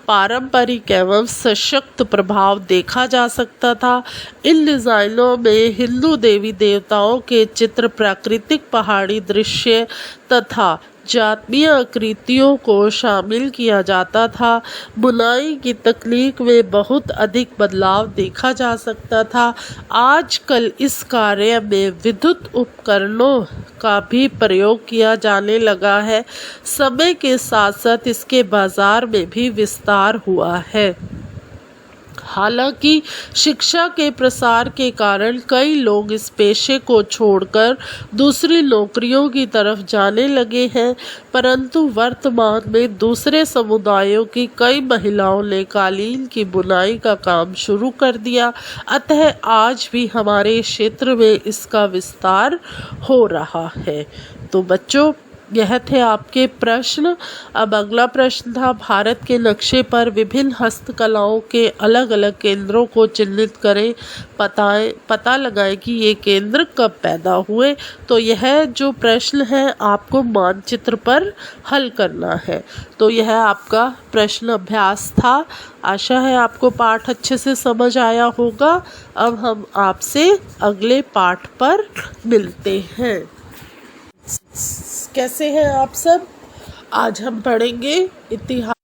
पारंपरिक एवं सशक्त प्रभाव देखा जा सकता था। इन डिज़ाइनों में हिंदू देवी देवताओं के चित्र, प्राकृतिक पहाड़ी दृश्य तथा जातीय आकृतियों को शामिल किया जाता था। बुनाई की तकनीक में बहुत अधिक बदलाव देखा जा सकता था। आजकल इस कार्य में विद्युत उपकरणों का भी प्रयोग किया जाने लगा है। समय के साथ साथ इसके बाजार में भी विस्तार हुआ है। हालांकि शिक्षा के प्रसार के कारण कई लोग इस पेशे को छोड़कर दूसरी नौकरियों की तरफ जाने लगे हैं, परंतु वर्तमान में दूसरे समुदायों की कई महिलाओं ने कालीन की बुनाई का काम शुरू कर दिया। अतः आज भी हमारे क्षेत्र में इसका विस्तार हो रहा है। तो बच्चों, यह थे आपके प्रश्न। अब अगला प्रश्न था, भारत के नक्शे पर विभिन्न हस्तकलाओं के अलग अलग केंद्रों को चिन्हित करें। पता लगाएं कि ये केंद्र कब पैदा हुए। तो यह जो प्रश्न है आपको मानचित्र पर हल करना है। तो यह आपका प्रश्न अभ्यास था। आशा है आपको पाठ अच्छे से समझ आया होगा। अब हम आपसे अगले पाठ पर मिलते हैं। कैसे हैं आप सब? आज हम पढ़ेंगे इतिहास।